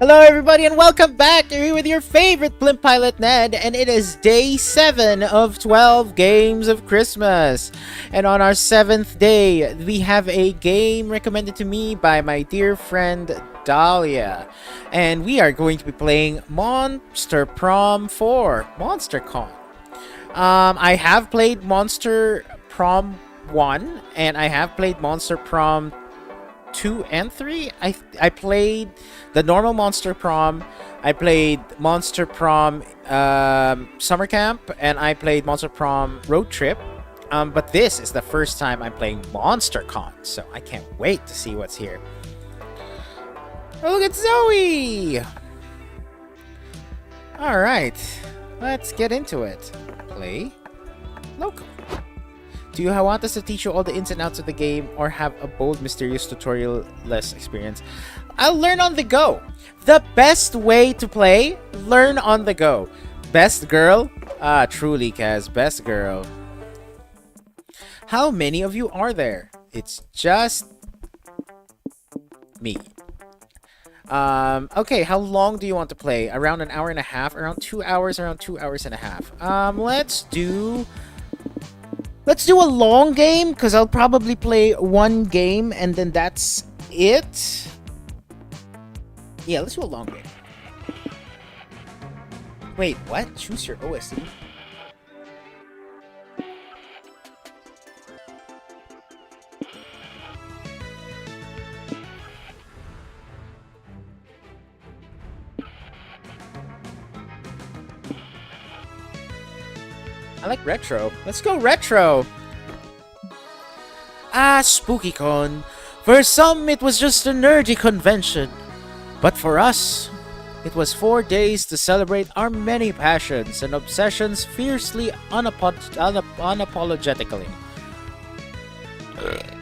Hello, everybody, and welcome back. You're here with your favorite Blimp Pilot Ned, and it is day 7 of 12 games of Christmas. And on our 7th day, we have a game recommended to me by my dear friend Dahlia. And we are going to be playing Monster Prom 4, MonsterCon. I have played Monster Prom 1, and I have played Monster Prom 2 and 3. I played the normal Monster Prom. I played Monster Prom Summer Camp, and I played Monster Prom Road Trip. But this is the first time I'm playing MonsterCon, so I can't wait to see what's here. Oh, look at Zoe! Alright, let's get into it. Play local. Do you want us to teach you all the ins and outs of the game, or have a bold, mysterious tutorial-less experience? I'll learn on the go. The best way to play, learn on the go. Best girl? Truly, Kaz, best girl. How many of you are there? It's just me. Okay, how long do you want to play? Around an hour and a half? Around 2 hours? Around 2 hours and a half. Let's do a long game, because I'll probably play one game, and then that's it. Yeah, let's do a long game. Wait, what? Choose your OST? I like retro. Let's go retro! SpookyCon. For some, it was just a nerdy convention. But for us, it was 4 days to celebrate our many passions and obsessions fiercely unapologetically.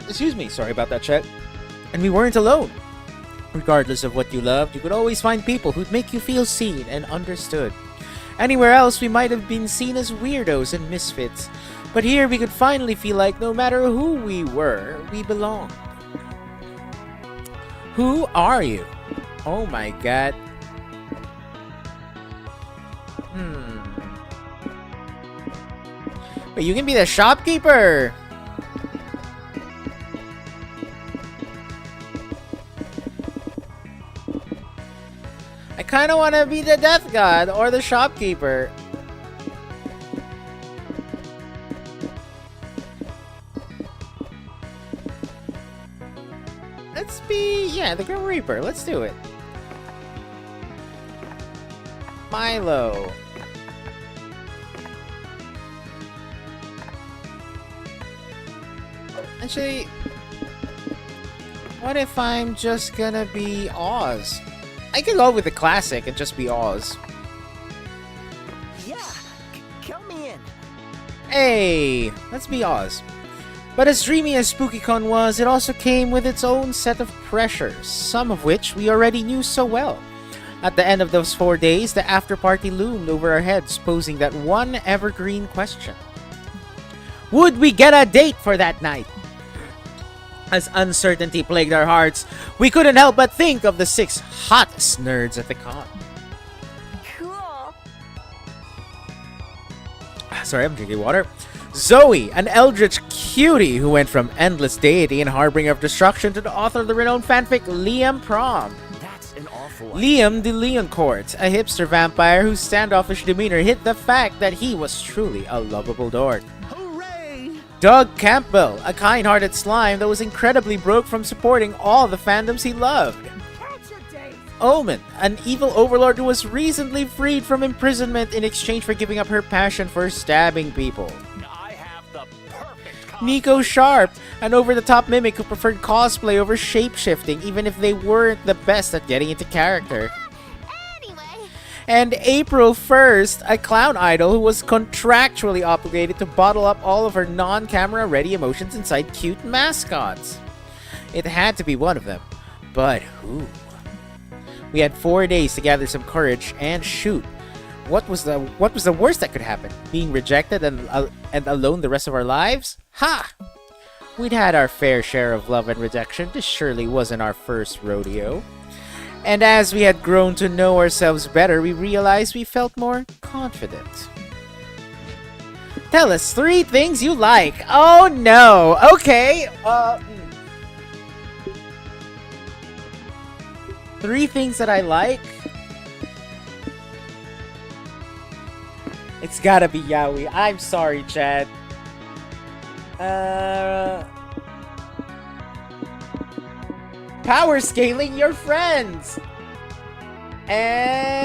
Excuse me, sorry about that, Chet. And we weren't alone. Regardless of what you loved, you could always find people who'd make you feel seen and understood. Anywhere else, we might have been seen as weirdos and misfits. But here, we could finally feel like no matter who we were, we belonged. Who are you? Oh my god. Wait, you can be the shopkeeper! I kinda wanna be the death god or the shopkeeper. Let's be, yeah, the Grim Reaper. Let's do it. Milo. Actually, what if I'm just gonna be Oz? I can go with the classic and just be Oz. Yeah, count me in. Hey, let's be Oz. But as dreamy as SpookyCon was, it also came with its own set of pressures, some of which we already knew so well. At the end of those 4 days, the after-party loomed over our heads, posing that one evergreen question. Would we get a date for that night? As uncertainty plagued our hearts, we couldn't help but think of the 6 hottest nerds at the con. Cool. Sorry, I'm drinking water. Zoe, an eldritch cutie who went from endless deity and harbinger of destruction to the author of the renowned fanfic Liam Prom. That's an awful one. Liam de Leoncourt, a hipster vampire whose standoffish demeanor hid the fact that he was truly a lovable dork. Hooray! Doug Campbell, a kind-hearted slime that was incredibly broke from supporting all the fandoms he loved. Catch a date. Omen, an evil overlord who was recently freed from imprisonment in exchange for giving up her passion for stabbing people. I have the perfect Nico Sharp, an over-the-top mimic who preferred cosplay over shape-shifting even if they weren't the best at getting into character. Anyway, And April 1st, a clown idol who was contractually obligated to bottle up all of her non-camera ready emotions inside cute mascots. It had to be one of them. But who? We had 4 days to gather some courage and shoot. What was the worst that could happen? Being rejected and alone the rest of our lives? Ha! We'd had our fair share of love and rejection. This surely wasn't our first rodeo. And as we had grown to know ourselves better, we realized we felt more confident. Tell us 3 things you like. Oh no. Okay. 3 things that I like. It's gotta be Yaoi. I'm sorry, Chad. Power scaling your friends. And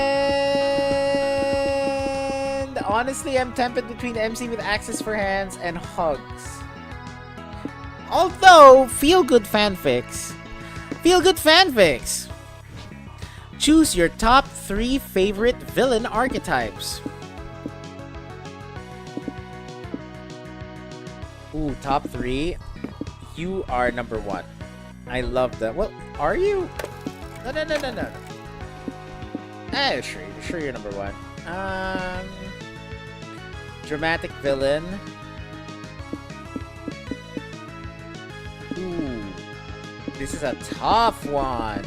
honestly, I'm tempted between MC with access for hands and hugs. Although, feel good fanfics. Choose your top 3 favorite villain archetypes. Ooh, top 3. You are number 1. I love that. Well, are you? No. Sure you're number 1. Dramatic villain. Ooh. This is a tough one.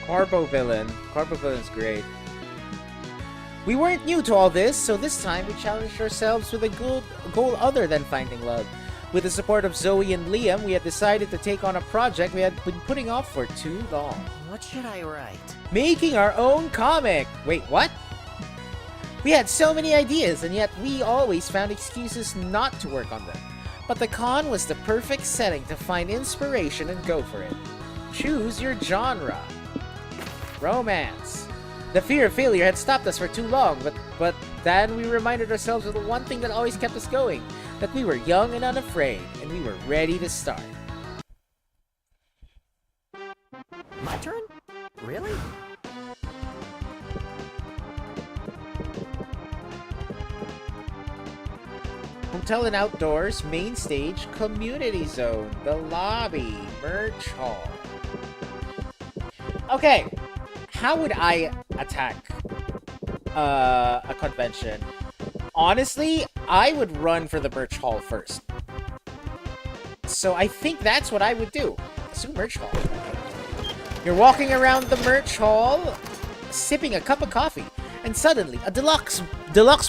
Corbo villain. Corbo villain's great. We weren't new to all this, so this time we challenged ourselves with a goal other than finding love. With the support of Zoe and Liam, we had decided to take on a project we had been putting off for too long. What should I write? Making our own comic! Wait, what? We had so many ideas, and yet we always found excuses not to work on them. But the con was the perfect setting to find inspiration and go for it. Choose your genre. Romance. The fear of failure had stopped us for too long, but then we reminded ourselves of the one thing that always kept us going, that we were young and unafraid, and we were ready to start. My turn? Really? Hotel and outdoors, main stage, community zone, the lobby, merch hall. Okay, how would I attack a convention? Honestly, I would run for the merch hall first. So I think that's what I would do. Let's do merch hall. You're walking around the merch hall, sipping a cup of coffee, and suddenly a deluxe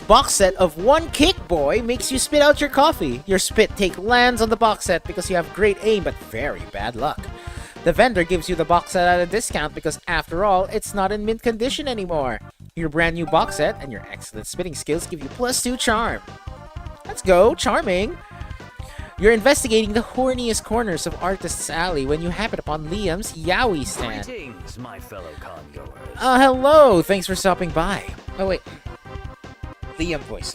box set of One Kick Boy makes you spit out your coffee. Your spit take lands on the box set because you have great aim but very bad luck. The vendor gives you the box set at a discount because, after all, it's not in mint condition anymore. Your brand new box set and your excellent spitting skills give you +2 charm. Let's go, charming! You're investigating the horniest corners of Artist's Alley when you happen upon Liam's Yaoi stand. Greetings, my fellow congoers. Hello! Thanks for stopping by. Oh, wait. Liam voice.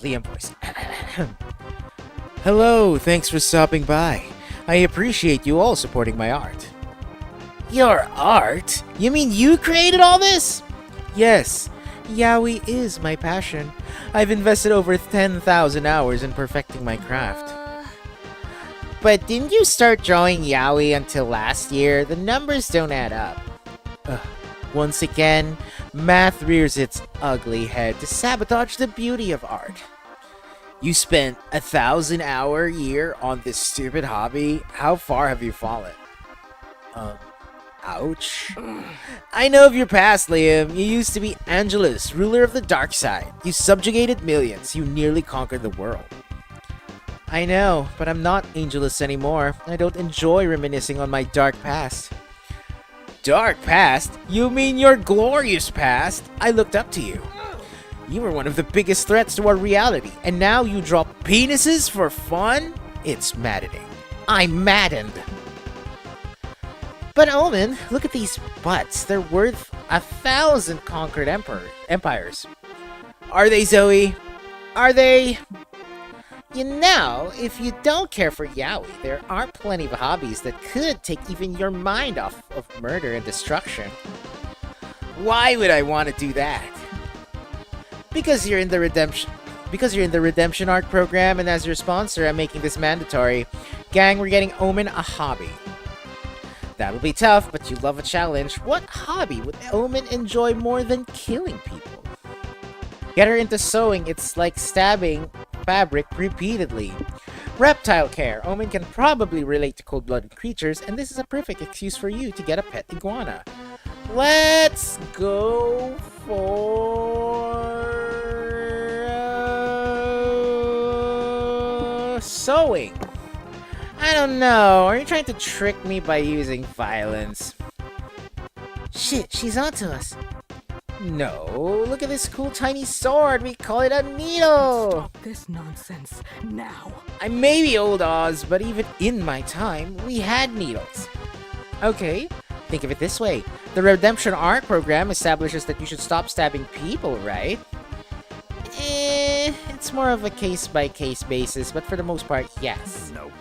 Hello, thanks for stopping by. I appreciate you all supporting my art. Your art? You mean you created all this? Yes, Yaoi is my passion. I've invested over 10,000 hours in perfecting my craft. But didn't you start drawing Yaoi until last year? The numbers don't add up. Once again, math rears its ugly head to sabotage the beauty of art. You spent 1,000-hour year on this stupid hobby? How far have you fallen? Ouch. I know of your past, Liam. You used to be Angelus, ruler of the dark side. You subjugated millions. You nearly conquered the world. I know, but I'm not Angelus anymore. I don't enjoy reminiscing on my dark past. Dark past? You mean your glorious past? I looked up to you. You were one of the biggest threats to our reality, and now you drop penises for fun? It's maddening. I'm maddened. But Omen, look at these butts. They're worth 1,000 conquered empires. Are they, Zoe? Are they? You know, if you don't care for Yaoi, there are plenty of hobbies that could take even your mind off of murder and destruction. Why would I want to do that? Because you're in the redemption art program, and as your sponsor, I'm making this mandatory. Gang, we're getting Omen a hobby. That'll be tough, but you love a challenge. What hobby would Omen enjoy more than killing people? Get her into sewing, it's like stabbing fabric repeatedly. Reptile care. Omen can probably relate to cold-blooded creatures, and this is a perfect excuse for you to get a pet iguana. Let's go for... sewing. I don't know. Are you trying to trick me by using violence? Shit, she's onto us. No, look at this cool tiny sword. We call it a needle. Stop this nonsense now. I may be old, Oz, but even in my time, we had needles. Okay, think of it this way. The Redemption Arc program establishes that you should stop stabbing people, right? It's more of a case-by-case basis, but for the most part, yes. Nope.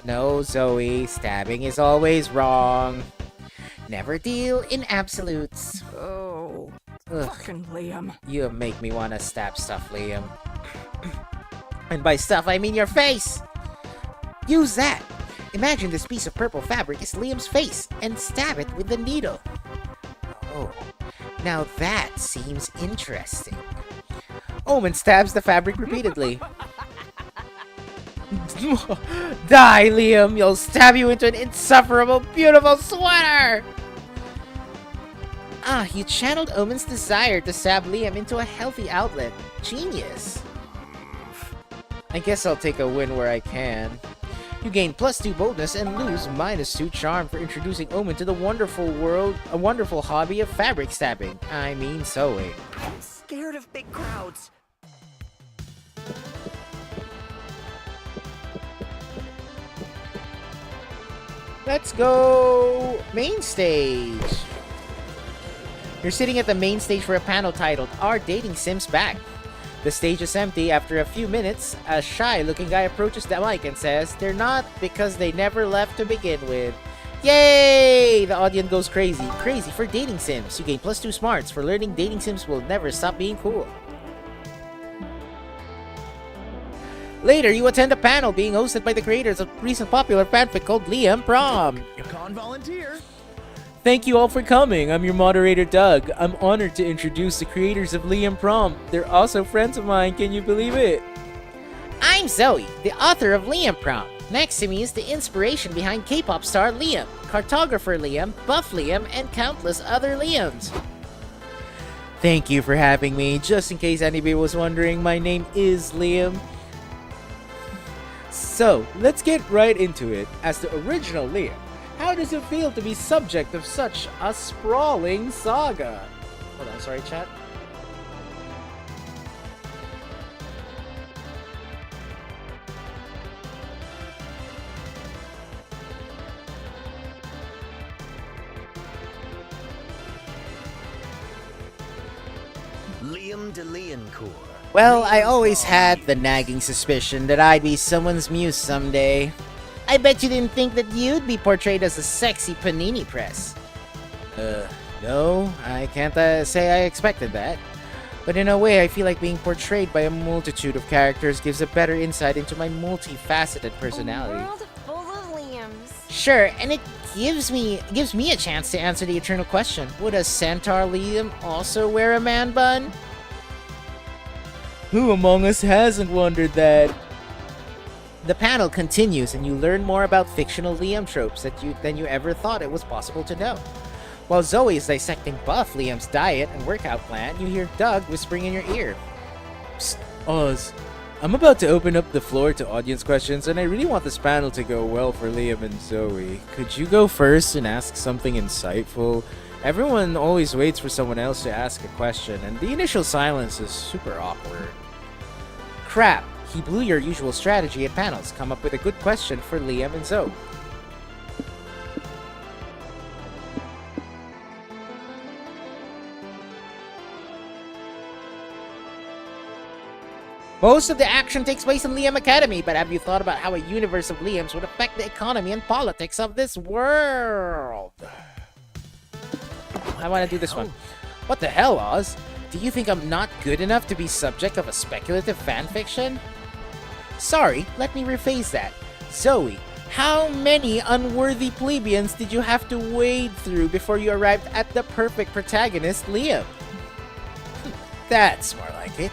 No, Zoe, stabbing is always wrong. Never deal in absolutes. Oh, Ugh. fucking Liam. You make me want to stab stuff, Liam. And by stuff, I mean your face! Use that! Imagine this piece of purple fabric is Liam's face, and stab it with the needle. Oh, now that seems interesting. Omen stabs the fabric repeatedly. Die, Liam! You'll stab you into an insufferable, beautiful sweater! Ah, you channeled Omen's desire to stab Liam into a healthy outlet. Genius. I guess I'll take a win where I can. You gain +2 boldness and lose -2 charm for introducing Omen to the wonderful hobby of fabric stabbing. I mean sewing. I'm scared of big crowds. Let's go main stage. You're sitting at the main stage for a panel titled Are Dating Sims Back? The stage is empty. After a few minutes, a shy-looking guy approaches the mic and says, they're not because they never left to begin with. Yay! The audience goes crazy. Crazy for dating sims. You gain +2 smarts for learning dating sims will never stop being cool. Later, you attend a panel being hosted by the creators of recent popular fanfic called Liam Prom. You can't volunteer. Thank you all for coming. I'm your moderator, Doug. I'm honored to introduce the creators of Liam Prom. They're also friends of mine, can you believe it? I'm Zoe, the author of Liam Prom. Next to me is the inspiration behind K-pop star Liam, cartographer Liam, buff Liam, and countless other Liams. Thank you for having me. Just in case anybody was wondering, my name is Liam. So, let's get right into it. As the original Liam, how does it feel to be subject of such a sprawling saga? Hold on, sorry, chat. Liam de Liancourt. Well, I always had the nagging suspicion that I'd be someone's muse someday. I bet you didn't think that you'd be portrayed as a sexy panini press. No, I can't say I expected that. But in a way, I feel like being portrayed by a multitude of characters gives a better insight into my multifaceted personality. A world full of Liams. Sure, and it gives me a chance to answer the eternal question. Would a centaur Liam also wear a man bun? Who among us hasn't wondered that? The panel continues and you learn more about fictional Liam tropes than you ever thought it was possible to know. While Zoe is dissecting buff Liam's diet and workout plan, you hear Doug whispering in your ear. Psst, Oz. I'm about to open up the floor to audience questions and I really want this panel to go well for Liam and Zoe. Could you go first and ask something insightful? Everyone always waits for someone else to ask a question and the initial silence is super awkward. Crap, he blew your usual strategy at panels. Come up with a good question for Liam and Zoe. Most of the action takes place in Liam Academy, but have you thought about how a universe of Liams would affect the economy and politics of this world? I want to do this one. What the hell, Oz? Do you think I'm not good enough to be subject of a speculative fanfiction? Sorry, let me rephrase that. Zoe, how many unworthy plebeians did you have to wade through before you arrived at the perfect protagonist, Liam? That's more like it.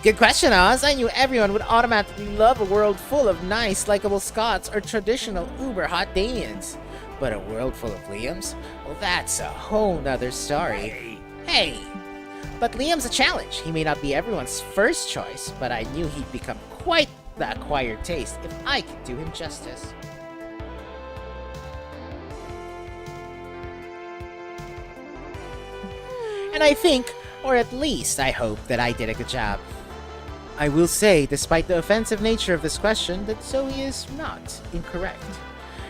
Good question, Oz. I knew everyone would automatically love a world full of nice, likable Scots or traditional uber-hot Danians. But a world full of Liams? Well, that's a whole nother story. Hey! But Liam's a challenge. He may not be everyone's first choice, but I knew he'd become quite the acquired taste if I could do him justice. And I think, or at least I hope, that I did a good job. I will say, despite the offensive nature of this question, that Zoe is not incorrect.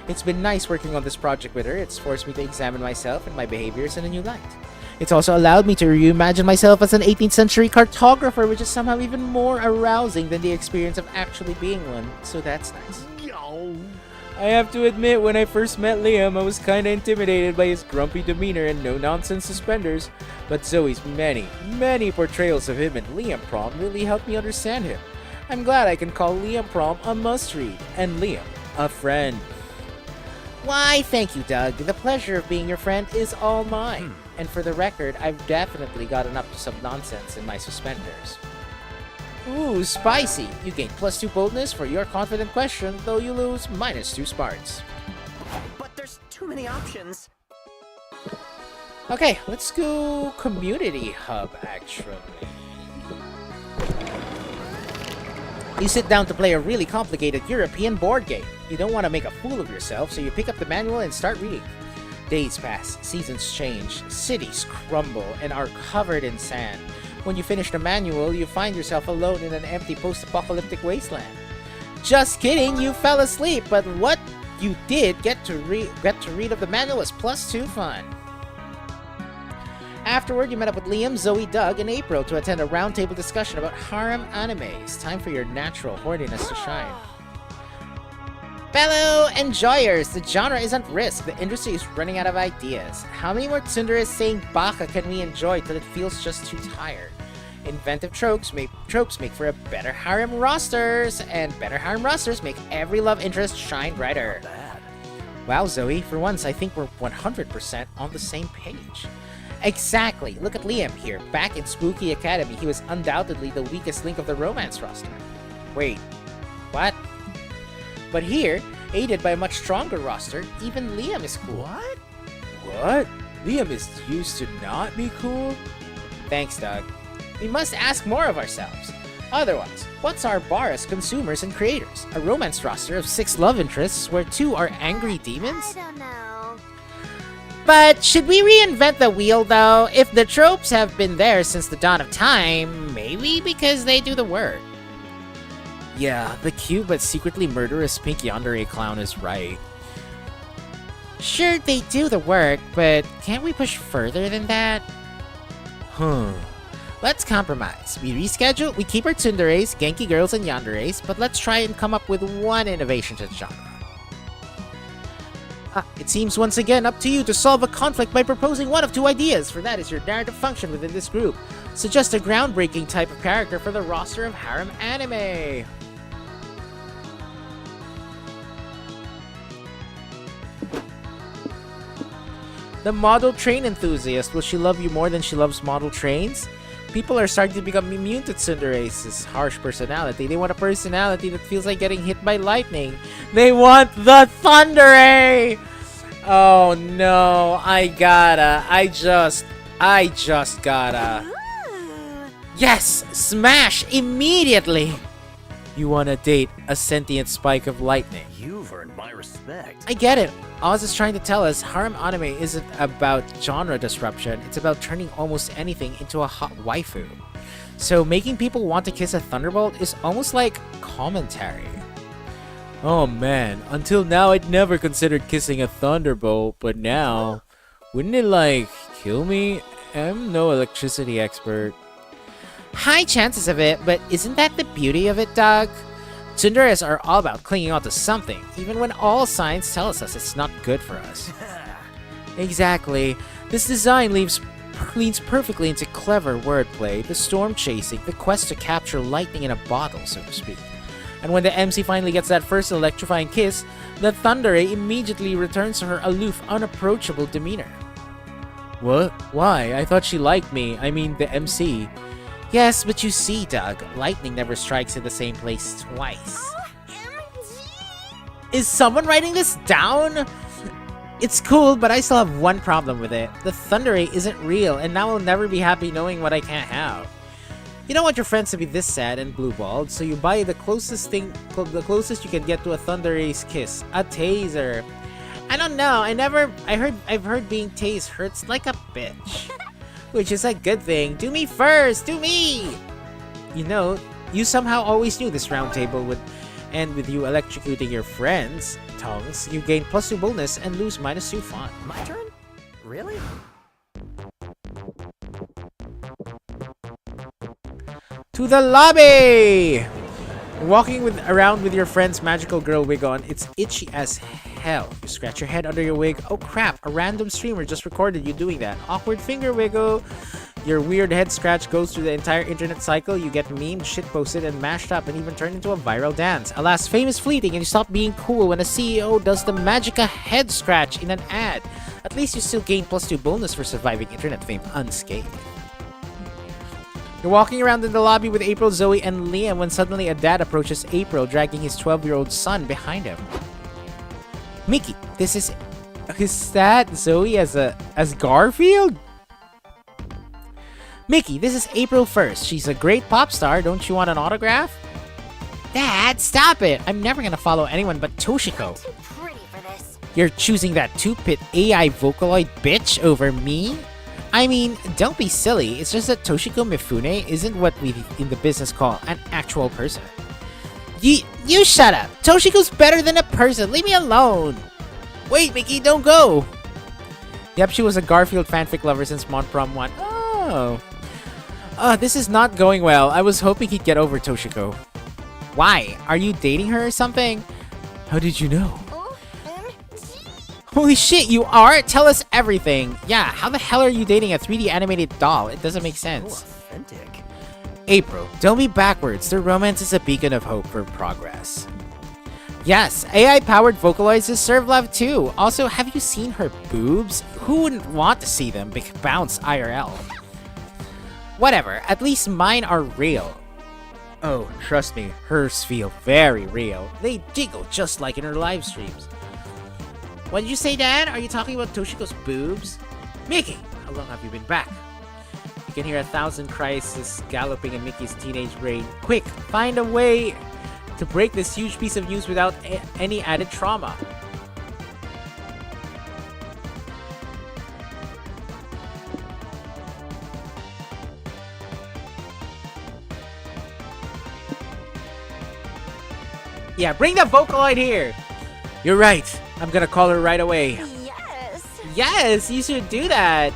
It's been nice working on this project with her. It's forced me to examine myself and my behaviors in a new light. It's also allowed me to reimagine myself as an 18th century cartographer, which is somehow even more arousing than the experience of actually being one, so that's nice. I have to admit, when I first met Liam, I was kinda intimidated by his grumpy demeanor and no-nonsense suspenders, but Zoe's many portrayals of him in Liam Prom really helped me understand him. I'm glad I can call Liam Prom a must-read, and Liam a friend. Why, thank you, Doug. The pleasure of being your friend is all mine. And for the record, I've definitely gotten up to some nonsense in my suspenders. Ooh, spicy! You gain +2 boldness for your confident question, though you lose -2 smarts. But there's too many options. Okay, let's go Community Hub, actually. You sit down to play a really complicated European board game. You don't want to make a fool of yourself, so you pick up the manual and start reading. Days pass, seasons change, cities crumble and are covered in sand. When you finish the manual, you find yourself alone in an empty post-apocalyptic wasteland. Just kidding, you fell asleep, but what you did get to read of the manual was +2 fun. Afterward, you met up with Liam, Zoe, Doug, and April to attend a roundtable discussion about harem animes. Time for your natural horniness to shine. Fellow enjoyers, the genre is at risk. The industry is running out of ideas. How many more tsunderes saying baka can we enjoy till it feels just too tired? Inventive tropes make for a better harem rosters, and better harem rosters make every love interest shine brighter. Wow, Zoe, for once I think we're 100% on the same page. Exactly. Look at Liam here. Back in Spooky Academy, he was undoubtedly the weakest link of the romance roster. Wait, what? But here, aided by a much stronger roster, even Liam is cool. What? Liam is used to not be cool? Thanks, Doug. We must ask more of ourselves. Otherwise, what's our bar as consumers and creators? A romance roster of 6 love interests where 2 are angry demons? I don't know. But should we reinvent the wheel, though? If the tropes have been there since the dawn of time, maybe because they do the work. Yeah, the cute but secretly murderous pink yandere clown is right. Sure, they do the work, but can't we push further than that? Let's compromise. We reschedule, we keep our tsunderes, Genki girls, and yanderes, but let's try and come up with one innovation to the genre. It seems once again up to you to solve a conflict by proposing one of 2 ideas, for that is your narrative function within this group. Suggest a groundbreaking type of character for the roster of harem anime. The model train enthusiast. Will she love you more than she loves model trains? People are starting to become immune to Tsundere's harsh personality. They want a personality that feels like getting hit by lightning. They want the Thundere! Oh no, I just gotta. Yes! Smash! Immediately! You wanna date a sentient spike of lightning. You've earned my respect. I get it. Oz is trying to tell us harem anime isn't about genre disruption, it's about turning almost anything into a hot waifu. So making people want to kiss a thunderbolt is almost like commentary. Oh man, until now I'd never considered kissing a thunderbolt, but now, wouldn't it like kill me? I'm no electricity expert. High chances of it, but isn't that the beauty of it, Doug? Tsunderes are all about clinging on to something, even when all signs tell us it's not good for us. Exactly. This design leans perfectly into clever wordplay, the storm chasing, the quest to capture lightning in a bottle, so to speak. And when the MC finally gets that first electrifying kiss, the Thundere immediately returns to her aloof, unapproachable demeanor. What? Why? I thought she liked me. I mean, the MC. Yes, but you see, Doug, lightning never strikes in the same place twice. Is someone writing this down? It's cool, but I still have one problem with it. The Thunder Ray isn't real, and now I'll never be happy knowing what I can't have. You don't want your friends to be this sad and blue-balled, so you buy the closest you can get to a Thunder Ray's kiss, a taser. I don't know. I've heard being tased hurts like a bitch, which is a good thing. Do me first, do me. You know, you somehow always knew this round table would end with you electrocuting your friends' tongues. You gain +2 boldness and lose -2 fun. My turn? Really? To the lobby! Walking around with your friend's magical girl wig on, it's itchy as hell. You scratch your head under your wig. Oh crap, a random streamer just recorded you doing that. Awkward finger wiggle. Your weird head scratch goes through the entire internet cycle. You get memed, shitposted, and mashed up, and even turned into a viral dance. Alas, fame is fleeting, and you stop being cool when a CEO does the Magica head scratch in an ad. At least you still gain +2 bonus for surviving internet fame unscathed. You're walking around in the lobby with April, Zoe, and Liam when suddenly a dad approaches April, dragging his 12-year-old son behind him. Mickey, is that Zoe as Garfield? Mickey, this is April 1st. She's a great pop star. Don't you want an autograph? Dad, stop it! I'm never gonna follow anyone but Toshiko. Too pretty for this. You're choosing that 2-pit AI Vocaloid bitch over me? I mean, don't be silly. It's just that Toshiko Mifune isn't what we in the business call an actual person. You shut up! Toshiko's better than a person! Leave me alone! Wait, Mickey, don't go! Yep, she was a Garfield fanfic lover since Mon Prom 1. Oh. This is not going well. I was hoping he'd get over Toshiko. Why? Are you dating her or something? How did you know? Holy shit, you are? Tell us everything. Yeah, how the hell are you dating a 3D animated doll? It doesn't make sense. Authentic. April, don't be backwards. Their romance is a beacon of hope for progress. Yes, AI-powered Vocaloids serve love too. Also, have you seen her boobs? Who wouldn't want to see them bounce IRL? Whatever, at least mine are real. Oh, trust me, hers feel very real. They jiggle just like in her live streams. What did you say, Dad? Are you talking about Toshiko's boobs? Mickey, how long have you been back? You can hear 1,000 crises galloping in Mickey's teenage brain. Quick, find a way to break this huge piece of news without any added trauma. Yeah, bring the Vocaloid here! You're right. I'm gonna call her right away. Yes. Yes, you should do that.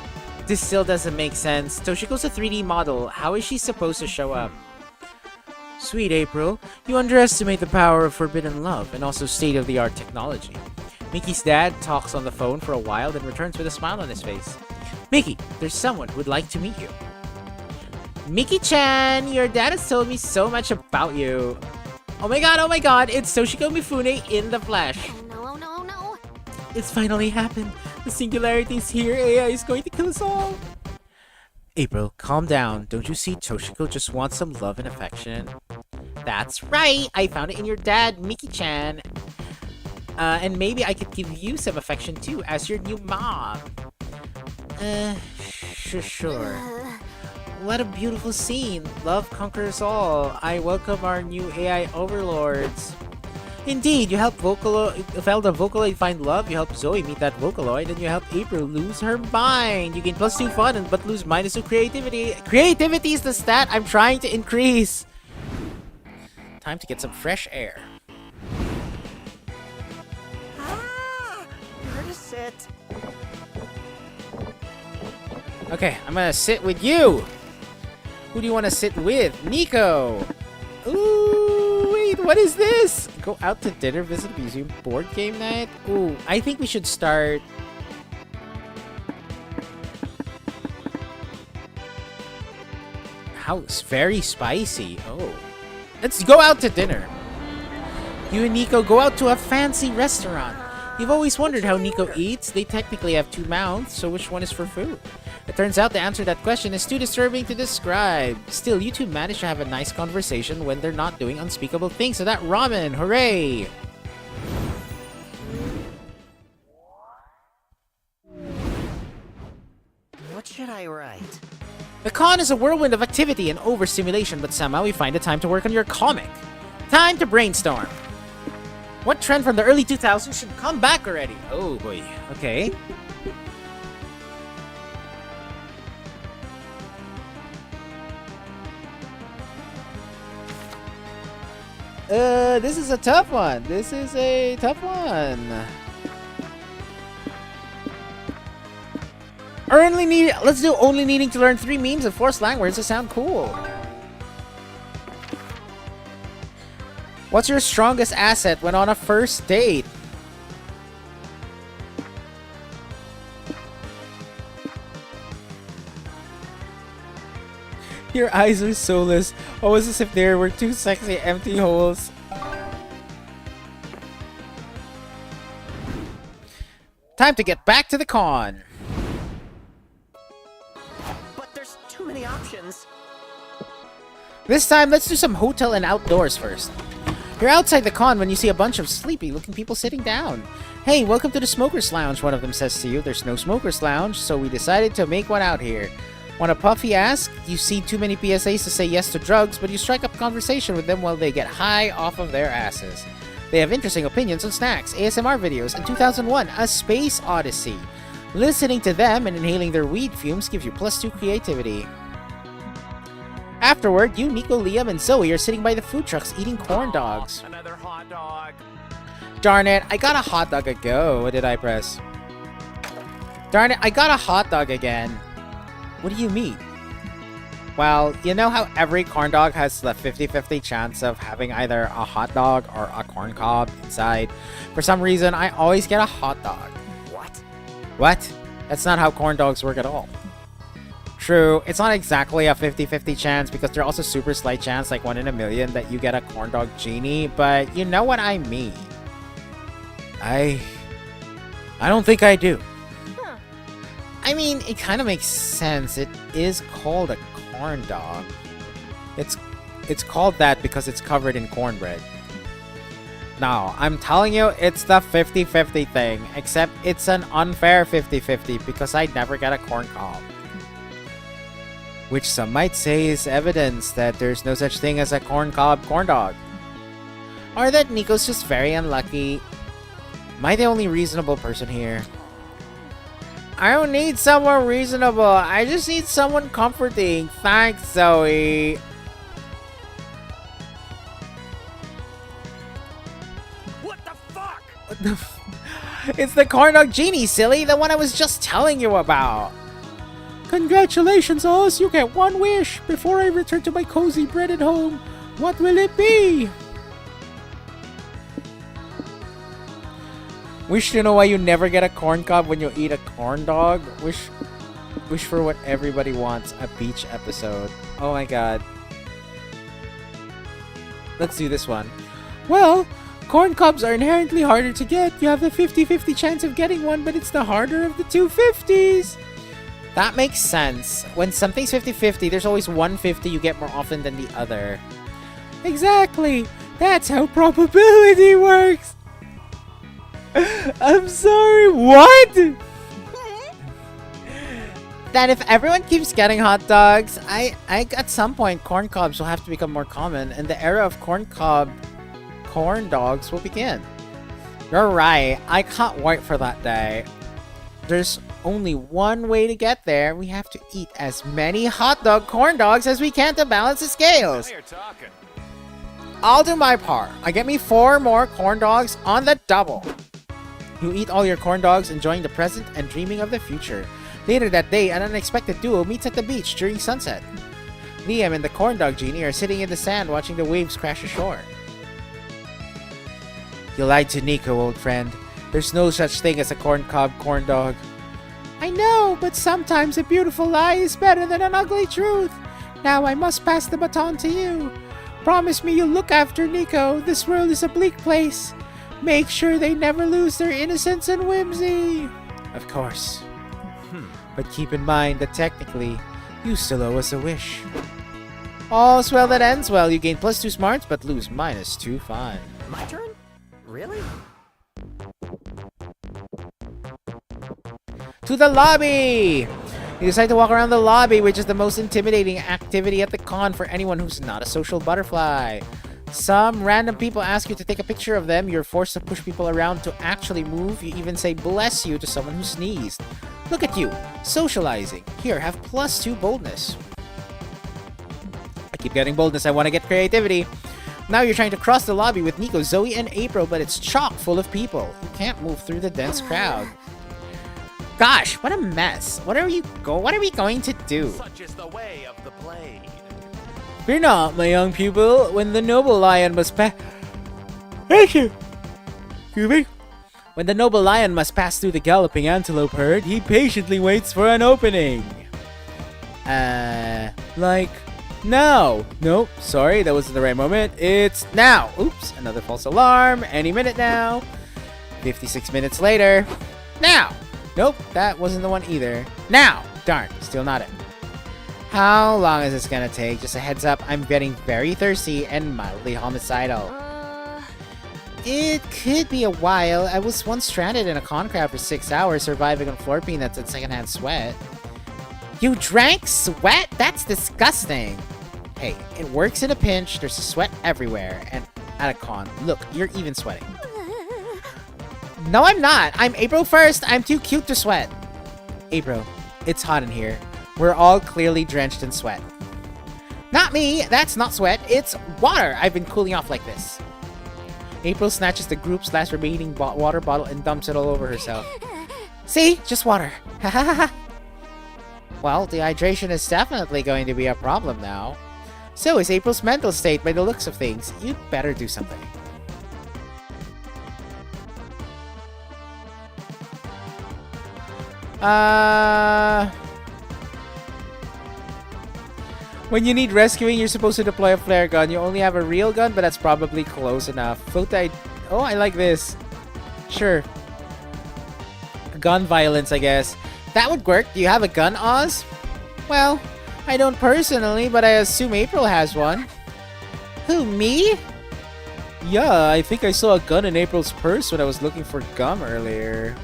This still doesn't make sense. Toshiko's a 3D model. How is she supposed to show up? Sweet April, you underestimate the power of forbidden love and also state-of-the-art technology. Mickey's dad talks on the phone for a while, then returns with a smile on his face. Mickey, there's someone who would like to meet you. Mickey-chan, your dad has told me so much about you. Oh my god, it's Toshiko Mifune in the flesh. No, no, no. It's finally happened. The singularity is here. AI is going to kill us all. April, calm down. Don't you see Toshiko just wants some love and affection? That's right. I found it in your dad, Mickey-chan. And maybe I could give you some affection too as your new mom. Sure. What a beautiful scene. Love conquers all. I welcome our new AI overlords. Indeed, you help the Vocaloid find love, you help Zoe meet that Vocaloid, and you help April lose her mind. You gain +2 fun, but lose -2 creativity. Creativity is the stat I'm trying to increase. Time to get some fresh air. Where to sit? Okay, I'm gonna sit with you. Who do you want to sit with? Nico! Ooh, wait, what is this? Go out to dinner, visit a museum, board game night? Ooh, I think we should start... House, very spicy. Oh. Let's go out to dinner. You and Nico go out to a fancy restaurant. You've always wondered how Nico eats. They technically have two mouths, so which one is for food? It turns out the answer to that question is too disturbing to describe. Still, you two manage to have a nice conversation when they're not doing unspeakable things. So that ramen, hooray! What should I write? The con is a whirlwind of activity and overstimulation, but somehow we find the time to work on your comic. Time to brainstorm. What trend from the early 2000s should come back already? Oh boy. Okay. This is a tough one. This is a tough one. Let's do only needing to learn 3 memes and 4 slang words to sound cool. What's your strongest asset when on a first date? Your eyes are soulless, almost as if there were 2 sexy empty holes. Time to get back to the con. But there's too many options. This time, let's do some hotel and outdoors first. You're outside the con when you see a bunch of sleepy-looking people sitting down. Hey, welcome to the Smoker's Lounge, one of them says to you. There's no Smoker's Lounge, so we decided to make one out here. Want a puffy ask? You see too many PSAs to say yes to drugs, but you strike up conversation with them while they get high off of their asses. They have interesting opinions on snacks, ASMR videos, and 2001, A Space Odyssey. Listening to them and inhaling their weed fumes gives you +2 creativity. Afterward, you, Nico, Liam, and Zoe are sitting by the food trucks eating corn dogs. Another hot dog. Darn it, I got a hot dog ago. What did I press? Darn it, I got a hot dog again. What do you mean? Well, you know how every corn dog has the 50-50 chance of having either a hot dog or a corn cob inside? For some reason, I always get a hot dog. What? What? That's not how corn dogs work at all. True, it's not exactly a 50-50 chance because there's also super slight chance, like 1 in a million, that you get a corn dog genie, but you know what I mean. I don't think I do. Huh. I mean, it kind of makes sense. It is called a corn dog. It's called that because it's covered in cornbread. No, I'm telling you, it's the 50-50 thing, except it's an unfair 50-50 because I never get a corn cob. Which some might say is evidence that there's no such thing as a corn cob corn dog. Or that Nico's just very unlucky. Am I the only reasonable person here? I don't need someone reasonable. I just need someone comforting. Thanks, Zoe. What the fuck? What the It's the corn dog genie, silly. The one I was just telling you about. Congratulations, Oz. You get 1 wish. Before I return to my cozy breaded home, what will it be? Wish to know why you never get a corn cob when you eat a corn dog? Wish for what everybody wants, a beach episode. Oh my god. Let's do this one. Well, corn cobs are inherently harder to get. You have a 50-50 chance of getting one, but it's the harder of the 2 50s. That makes sense. When something's 50-50, there's always 150 you get more often than the other. Exactly. That's how probability works. I'm sorry, what? That if everyone keeps getting hot dogs, I at some point corn cobs will have to become more common and the era of corn dogs will begin. You're right. I can't wait for that day. There's only one way to get there. We have to eat as many hot dog corn dogs as we can to balance the scales. Now you're talking. I'll do my part. I get me 4 more corn dogs on the double. You eat all your corn dogs, enjoying the present and dreaming of the future. Later that day, an unexpected duo meets at the beach during sunset. Liam and the corn dog genie are sitting in the sand watching the waves crash ashore. You lied to Nico, old friend. There's no such thing as a corn cob corn dog. I know, but sometimes a beautiful lie is better than an ugly truth. Now I must pass the baton to you. Promise me you'll look after Nico. This world is a bleak place. Make sure they never lose their innocence and whimsy. Of course. But keep in mind that technically, you still owe us a wish. All's well that ends well. You gain +2 smarts, but lose -2 fun. My turn? Really? To the lobby! You decide to walk around the lobby, which is the most intimidating activity at the con for anyone who's not a social butterfly. Some random people ask you to take a picture of them. You're forced to push people around to actually move. You even say bless you to someone who sneezed. Look at you, socializing. Here, have +2 boldness. I keep getting boldness. I want to get creativity. Now you're trying to cross the lobby with Nico, Zoe, and April, but it's chock full of people. You can't move through the dense crowd. Gosh, what a mess. What are we going to do? Such is the way of the blade. Fear not, my young pupil. When the noble lion must pass... Thank you! Excuse me? When the noble lion must pass through the galloping antelope herd, he patiently waits for an opening. Like... now. Nope, sorry, that wasn't the right moment. It's now. Oops, another false alarm. Any minute now. 56 minutes later. Now. Nope, that wasn't the one either. Now. Darn, still not it. How long is this gonna take? Just a heads up, I'm getting very thirsty and mildly homicidal. It could be a while. I was once stranded in a con crowd for 6 hours, surviving on floor peanuts and secondhand sweat. You drank sweat? That's disgusting. Hey, it works in a pinch. There's sweat everywhere. And at a con, look, you're even sweating. No, I'm not. I'm April 1st. I'm too cute to sweat. April, it's hot in here. We're all clearly drenched in sweat. Not me. That's not sweat. It's water. I've been cooling off like this. April snatches the group's last remaining water bottle and dumps it all over herself. See? Just water. Well, dehydration is definitely going to be a problem now. So is April's mental state by the looks of things. You'd better do something. When you need rescuing, you're supposed to deploy a flare gun. You only have a real gun, but that's probably close enough. Oh, I like this. Sure. Gun violence, I guess. That would work. Do you have a gun, Oz? Well, I don't personally, but I assume April has one. Who, me? Yeah, I think I saw a gun in April's purse when I was looking for gum earlier.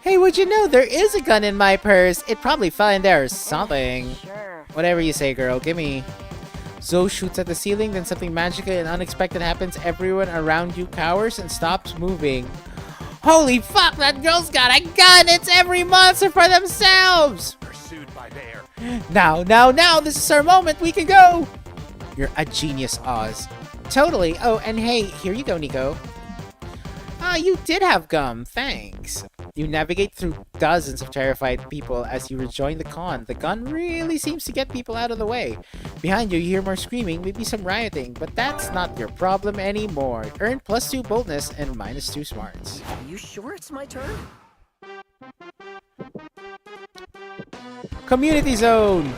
Hey, would you know, there is a gun in my purse. It probably fell in there or something. Sure. Whatever you say, girl. Gimme. Zoe shoots at the ceiling, then something magical and unexpected happens. Everyone around you cowers and stops moving. Holy fuck, that girl's got a gun! It's every monster for themselves! Pursued by bear. Now, this is our moment, we can go! You're a genius, Oz. Totally. Oh, and hey, here you go, Nico. Ah, you did have gum, thanks. You navigate through dozens of terrified people as you rejoin the con. The gun really seems to get people out of the way. Behind you, you hear more screaming, maybe some rioting, but that's not your problem anymore. Earn +2 boldness and -2 smarts. You sure it's my turn? Community Zone!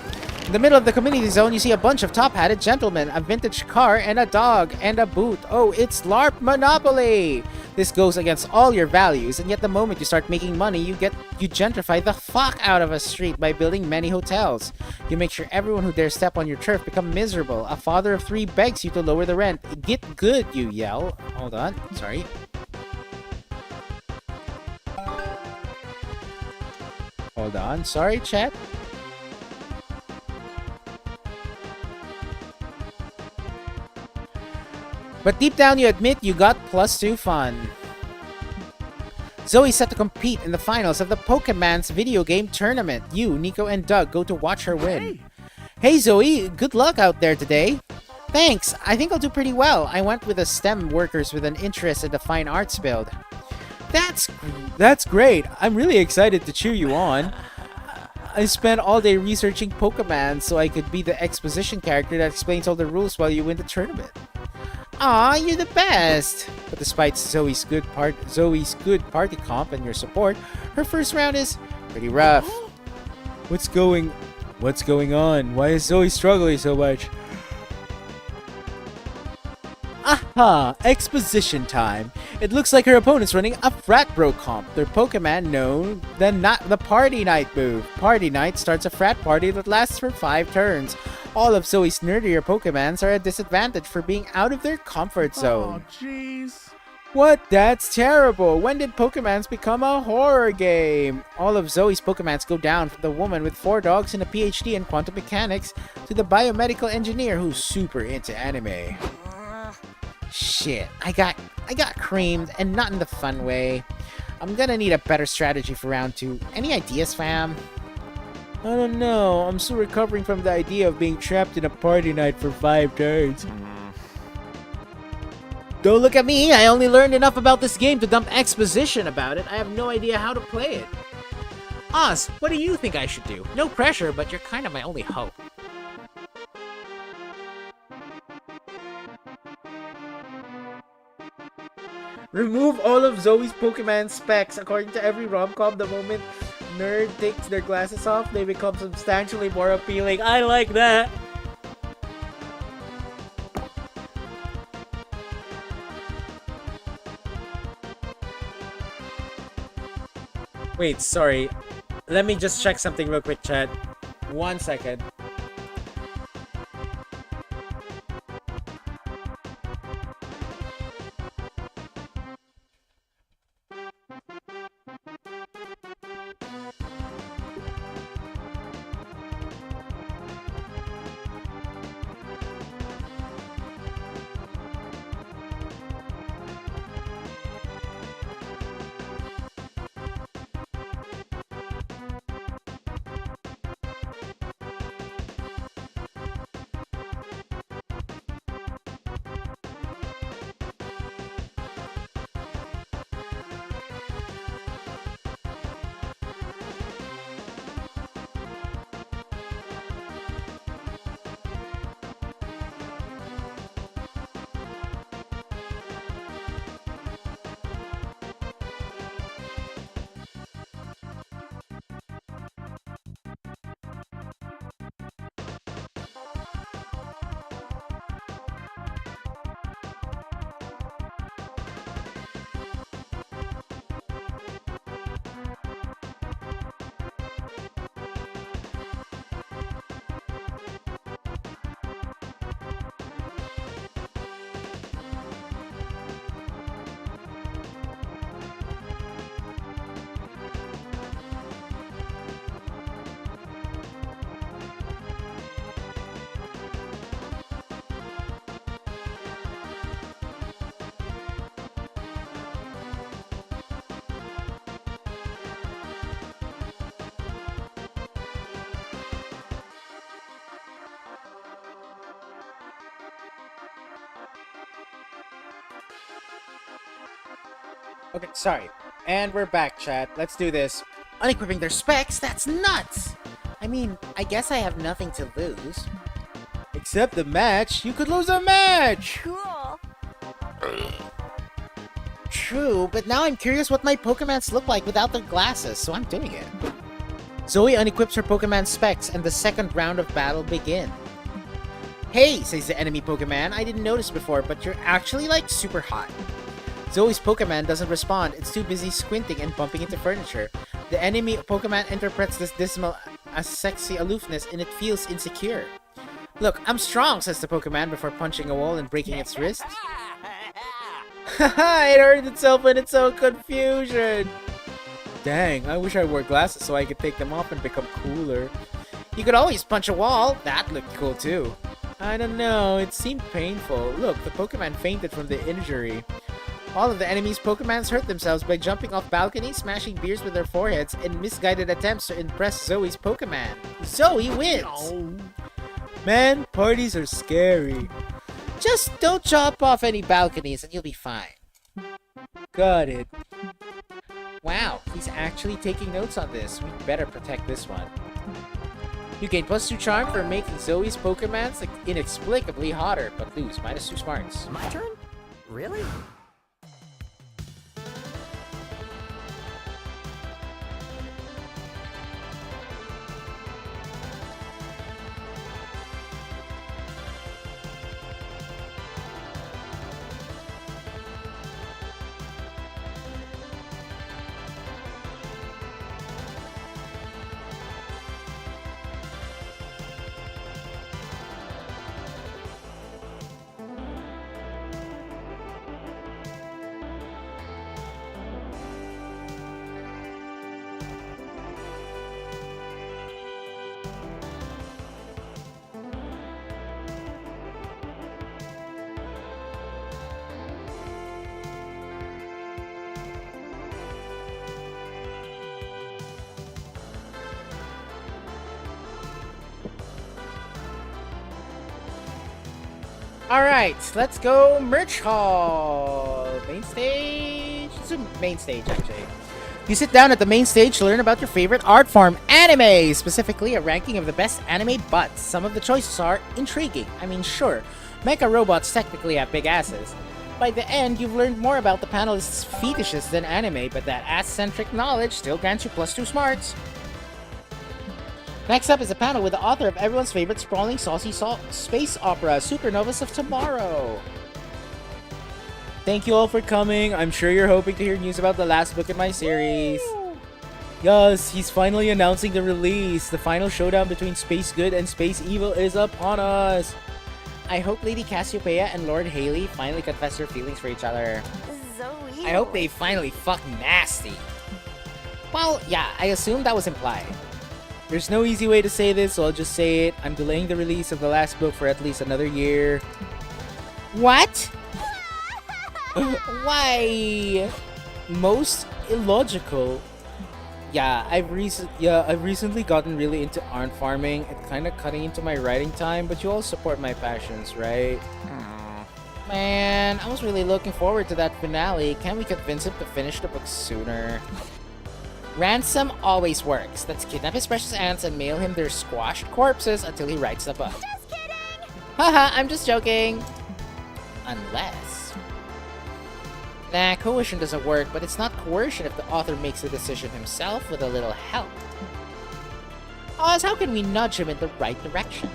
In the middle of the community zone, you see a bunch of top-hatted gentlemen, a vintage car, and a dog, and a boot. Oh, it's LARP Monopoly! This goes against all your values, and yet the moment you start making money, you gentrify the fuck out of a street by building many hotels. You make sure everyone who dares step on your turf become miserable. A father of 3 begs you to lower the rent. Get good, you yell. Hold on, sorry. Hold on, sorry, chat. But deep down you admit you got +2 fun. Zoe's set to compete in the finals of the Pokemon's video game tournament. You, Nico, and Doug go to watch her win. Hey Zoe, good luck out there today. Thanks, I think I'll do pretty well. I went with the STEM workers with an interest in the fine arts build. That's great. I'm really excited to cheer you on. I spent all day researching Pokemon so I could be the exposition character that explains all the rules while you win the tournament. Aw, you're the best! But despite Zoe's good party comp and your support, her first round is pretty rough. What's going on? Why is Zoe struggling so much? Exposition time. It looks like her opponent's running a frat bro comp. Their Pokemon known the Party Night move. Party Night starts a frat party that lasts for 5 turns. All of Zoe's nerdier Pokemons are at disadvantage for being out of their comfort zone. Oh, jeez. What? That's terrible. When did Pokemons become a horror game? All of Zoe's Pokemons go down from the woman with 4 dogs and a PhD in quantum mechanics to the biomedical engineer who's super into anime. Shit, I got creamed, and not in the fun way. I'm gonna need a better strategy for round 2. Any ideas, fam? I don't know. I'm still recovering from the idea of being trapped in a party night for 5 turns. Don't look at me. I only learned enough about this game to dump exposition about it. I have no idea how to play it. Oz, what do you think I should do? No pressure, but you're kind of my only hope. Remove all of Zoe's Pokemon specs. According to every rom-com, the moment nerd takes their glasses off, they become substantially more appealing. I like that. Wait, sorry. Let me just check something real quick, chat. 1 second. Okay, sorry. And we're back, chat. Let's do this. Unequipping their specs? That's nuts! I mean, I guess I have nothing to lose. Except the match. You could lose a match! Cool. True, but now I'm curious what my Pokemons look like without their glasses, so I'm doing it. Zoe unequips her Pokemon specs, and the second round of battle begins. Hey, says the enemy Pokemon, I didn't notice before, but you're actually, like, super hot. Zoe's Pokemon doesn't respond, it's too busy squinting and bumping into furniture. The enemy Pokemon interprets this dismal as sexy aloofness, and it feels insecure. Look, I'm strong, says the Pokemon before punching a wall and breaking its wrist. Haha, it hurt itself in its own confusion. Dang, I wish I wore glasses so I could take them off and become cooler. You could always punch a wall. That looked cool too. I don't know, it seemed painful. Look, the Pokemon fainted from the injury. All of the enemy's Pokemons hurt themselves by jumping off balconies, smashing beers with their foreheads, and misguided attempts to impress Zoe's Pokemon. Zoe wins! No. Man, parties are scary. Just don't chop off any balconies and you'll be fine. Got it. Wow, he's actually taking notes on this. We better protect this one. You gain +2 charm for making Zoe's Pokemons like, inexplicably hotter, but lose -2 smarts. My turn? Really? Alright, let's go merch hall. Main stage? It's a main stage, actually. You sit down at the main stage to learn about your favorite art form, anime! Specifically, a ranking of the best anime butts. Some of the choices are intriguing. I mean, sure, mecha robots technically have big asses. By the end, you've learned more about the panelists' fetishes than anime, but that ass-centric knowledge still grants you +2 smarts. Next up is a panel with the author of everyone's favorite sprawling, saucy space opera, Supernovas of Tomorrow. Thank you all for coming. I'm sure you're hoping to hear news about the last book in my series. Yes, he's finally announcing the release. The final showdown between Space Good and Space Evil is upon us. I hope Lady Cassiopeia and Lord Haley finally confess their feelings for each other. Zoe. I hope they finally fuck nasty. Well, yeah, I assume that was implied. There's no easy way to say this, so I'll just say it. I'm delaying the release of the last book for at least another year. What? Why? Most illogical. Yeah, I've recently gotten really into art farming. It's kind of cutting into my writing time, but you all support my passions, right? Man, I was really looking forward to that finale. Can we convince him to finish the book sooner? Ransom always works. Let's kidnap his precious ants and mail him their squashed corpses until he writes the book. Just kidding. Haha, I'm just joking. Unless... Nah, coercion doesn't work, but it's not coercion if the author makes the decision himself with a little help. Oz, how can we nudge him in the right direction?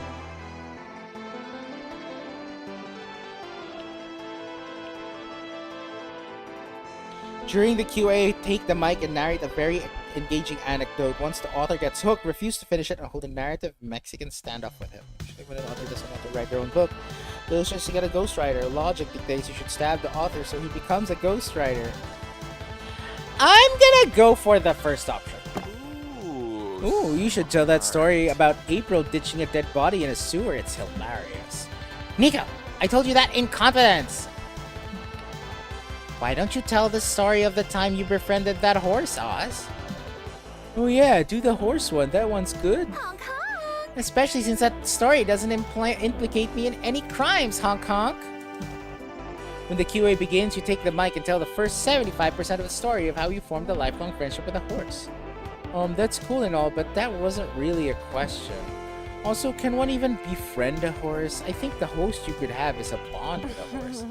During the QA, take the mic and narrate a very engaging anecdote. Once the author gets hooked, refuse to finish it and hold a narrative Mexican standoff with him. Usually when an author doesn't want to write their own book, they'll just get a ghostwriter. Logic dictates you should stab the author so he becomes a ghostwriter. I'm gonna go for the first option. Ooh, you should tell that story about April ditching a dead body in a sewer. It's hilarious. Nico, I told you that in confidence! Why don't you tell the story of the time you befriended that horse, Oz? Oh yeah, do the horse one. That one's good. Honk honk. Especially since that story doesn't implicate me in any crimes, honk honk. When the QA begins, you take the mic and tell the first 75% of the story of how you formed a lifelong friendship with a horse. That's cool and all, but that wasn't really a question. Also, can one even befriend a horse? I think the host you could have is a bond with a horse.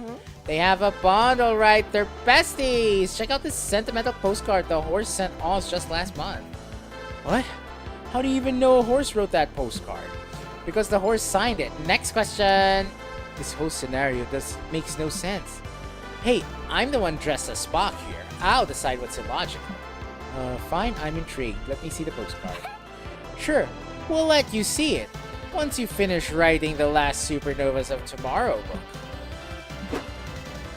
They have a bond, alright. They're besties. Check out this sentimental postcard the horse sent Oz just last month. What? How do you even know a horse wrote that postcard? Because the horse signed it. Next question. This whole scenario makes no sense. Hey, I'm the one dressed as Spock here. I'll decide what's illogical. Fine, I'm intrigued. Let me see the postcard. Sure, we'll let you see it once you finish writing the last Supernovas of Tomorrow book.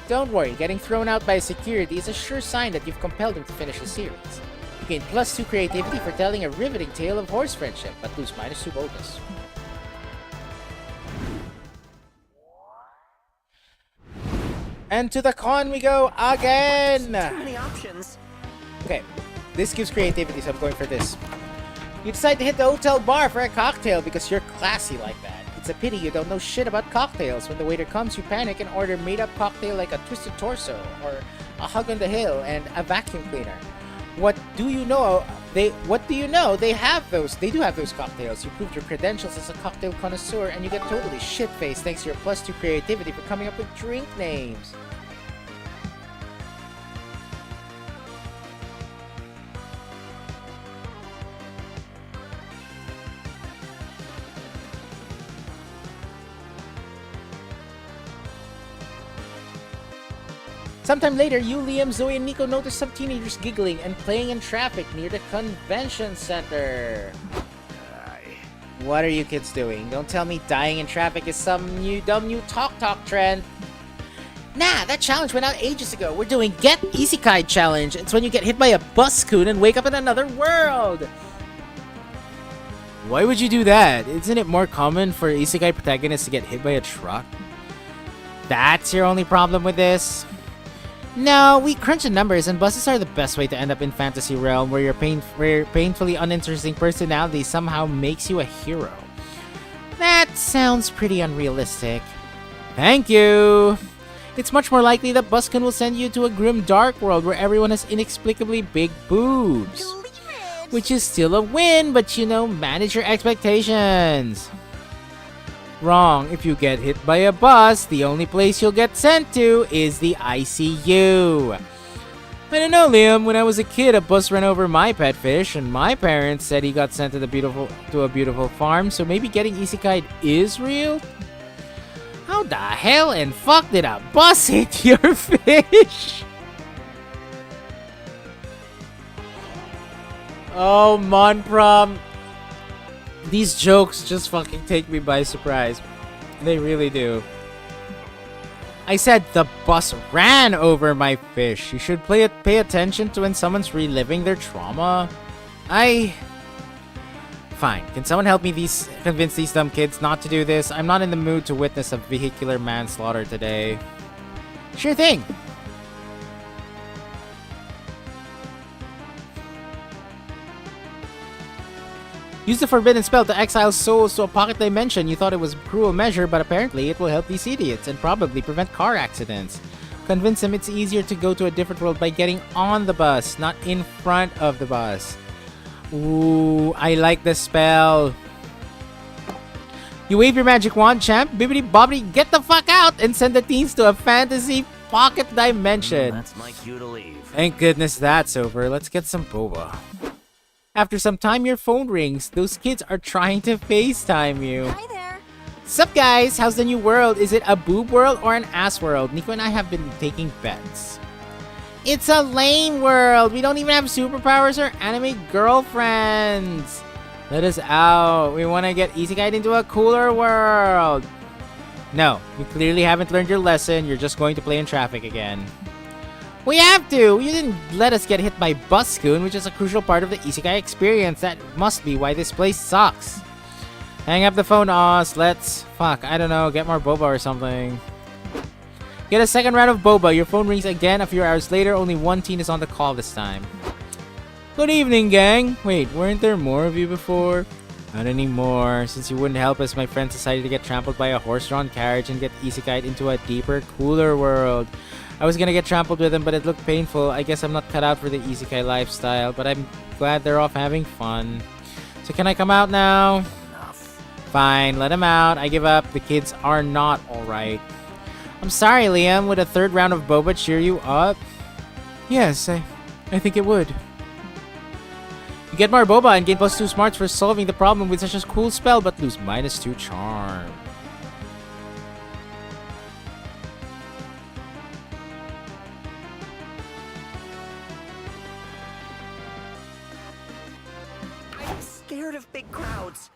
Don't worry, getting thrown out by security is a sure sign that you've compelled him to finish the series. You gain +2 creativity for telling a riveting tale of horse friendship, but lose -2 boldness. And to the con we go again! Too many options. Okay, this gives creativity, so I'm going for this. You decide to hit the hotel bar for a cocktail because you're classy like that. It's a pity you don't know shit about cocktails. When the waiter comes, you panic and order made-up cocktail like a twisted torso, or a hug on the hill, and a vacuum cleaner. What do you know? They have those. They do have those cocktails. You proved your credentials as a cocktail connoisseur, and you get totally shit-faced thanks to your +2 creativity for coming up with drink names. Sometime later, you, Liam, Zoe, and Nico notice some teenagers giggling and playing in traffic near the convention center. What are you kids doing? Don't tell me dying in traffic is some dumb new talk trend. Nah, that challenge went out ages ago. We're doing Get Isekai Challenge. It's when you get hit by a bus coon and wake up in another world. Why would you do that? Isn't it more common for Isekai protagonists to get hit by a truck? That's your only problem with this? No, we crunch the numbers, and buses are the best way to end up in fantasy realm where your painfully uninteresting personality somehow makes you a hero. That sounds pretty unrealistic. Thank you. It's much more likely that Buskin will send you to a grim dark world where everyone has inexplicably big boobs. Which is still a win, but manage your expectations. Wrong. If you get hit by a bus, the only place you'll get sent to is the ICU. I don't know, Liam. When I was a kid, a bus ran over my pet fish, and my parents said he got sent to a beautiful farm. So maybe getting isekai is real. How the hell and fuck did a bus hit your fish? Oh, Monprom. These jokes just fucking take me by surprise. They really do. I said the bus ran over my fish. You should pay attention to when someone's reliving their trauma. Fine. Can someone help me convince these dumb kids not to do this? I'm not in the mood to witness a vehicular manslaughter today. Sure thing. Use the forbidden spell to exile souls to a pocket dimension. You thought it was a cruel measure, but apparently it will help these idiots and probably prevent car accidents. Convince them it's easier to go to a different world by getting on the bus, not in front of the bus. Ooh, I like the spell. You wave your magic wand, champ. Bibbidi bobbidi, get the fuck out and send the teens to a fantasy pocket dimension. That's my cue to leave. Thank goodness that's over. Let's get some boba. After some time, your phone rings. Those kids are trying to FaceTime you. Hi there. Sup, guys? How's the new world? Is it a boob world or an ass world? Nico and I have been taking bets. It's a lame world. We don't even have superpowers or anime girlfriends. Let us out. We want to get isekai into a cooler world. No, you clearly haven't learned your lesson. You're just going to play in traffic again. We have to! You didn't let us get hit by Buscoon, which is a crucial part of the isekai experience. That must be why this place sucks. Hang up the phone, Oz. Let's, I don't know, get more boba or something. Get a second round of boba. Your phone rings again a few hours later. Only one teen is on the call this time. Good evening, gang. Wait, weren't there more of you before? Not anymore. Since you wouldn't help us, my friends decided to get trampled by a horse-drawn carriage and get isekai'd into a deeper, cooler world. I was gonna get trampled with them, but it looked painful. I guess I'm not cut out for the isekai lifestyle, but I'm glad they're off having fun. So can I come out now? Enough. Fine, let them out. I give up. The kids are not alright. I'm sorry, Liam. Would a third round of boba cheer you up? Yes, I think it would. You get more boba and gain +2 smarts for solving the problem with such a cool spell, but lose -2 charm. I'm scared of big crowds.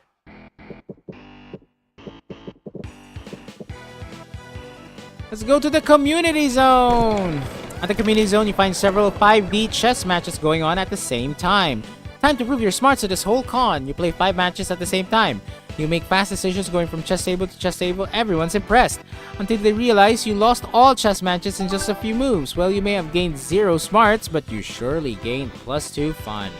Let's go to the community zone! At the community zone, you find several 5D chess matches going on at the same time. Time to prove your smarts to this whole con. You play 5 matches at the same time. You make fast decisions going from chess table to chess table. Everyone's impressed. Until they realize you lost all chess matches in just a few moves. Well, you may have gained 0 smarts, but you surely gained +2 fun.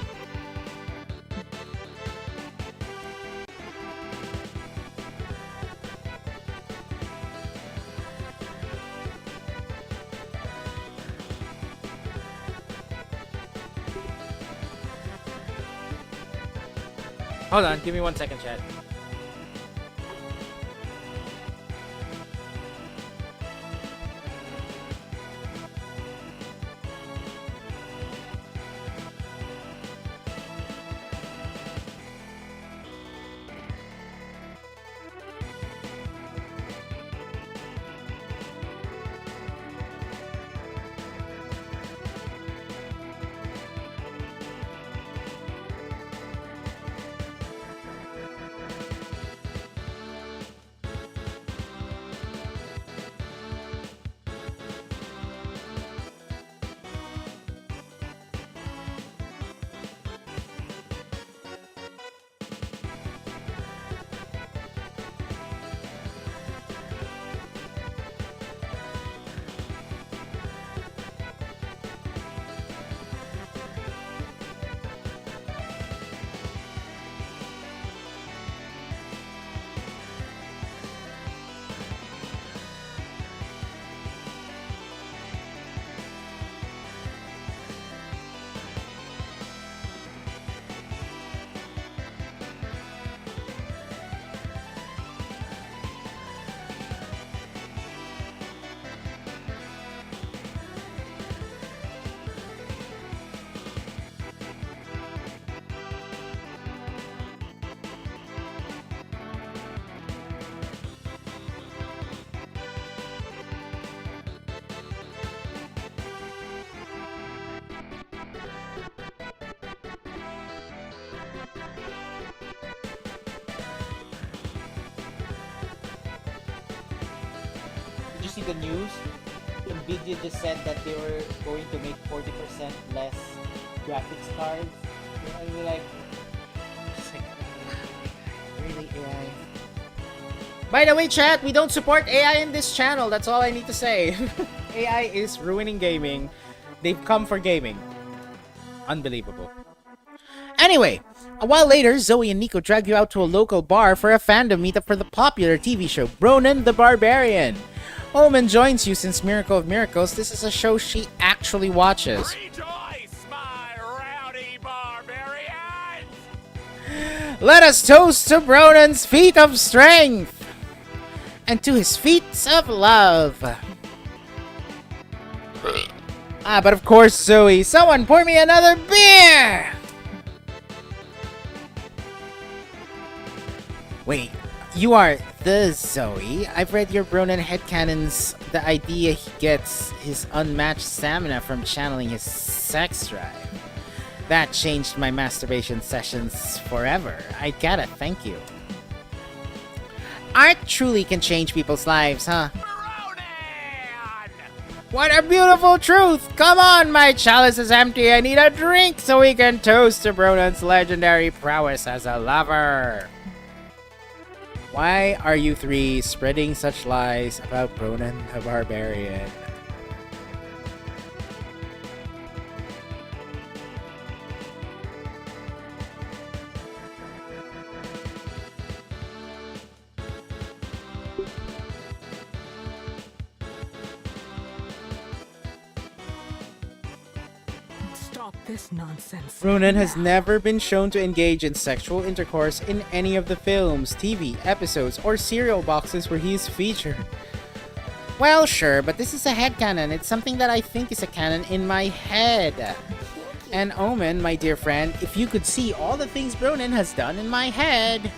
Hold on, give me 1 second, chat. you see the news? Nvidia just said that they were going to make 40% less graphics cards. And we're like, it's like, really AI? By the way, chat, we don't support AI in this channel. That's all I need to say. AI is ruining gaming. They've come for gaming. Unbelievable. Anyway, a while later, Zoe and Nico drag you out to a local bar for a fandom meetup for the popular TV show Ronan the Barbarian. Omen joins you since Miracle of Miracles. This is a show she actually watches. Rejoice, my rowdy barbarians! Let us toast to Ronan's feat of strength and to his feats of love. But of course, Zoe, someone pour me another beer! Wait, you are the Zoe? I've read your Ronan headcanons. The idea he gets his unmatched stamina from channeling his sex drive. That changed my masturbation sessions forever. I gotta thank you. Art truly can change people's lives, huh? Ronan! What a beautiful truth! Come on, my chalice is empty. I need a drink so we can toast to Ronan's legendary prowess as a lover. Why are you three spreading such lies about Ronan the Barbarian? Stop this nonsense. Ronan has now. never been shown to engage in sexual intercourse in any of the films, TV, episodes, or cereal boxes where he is featured. Well, sure, but this is a headcanon. It's something that I think is a canon in my head. And Omen, my dear friend, if you could see all the things Ronan has done in my head.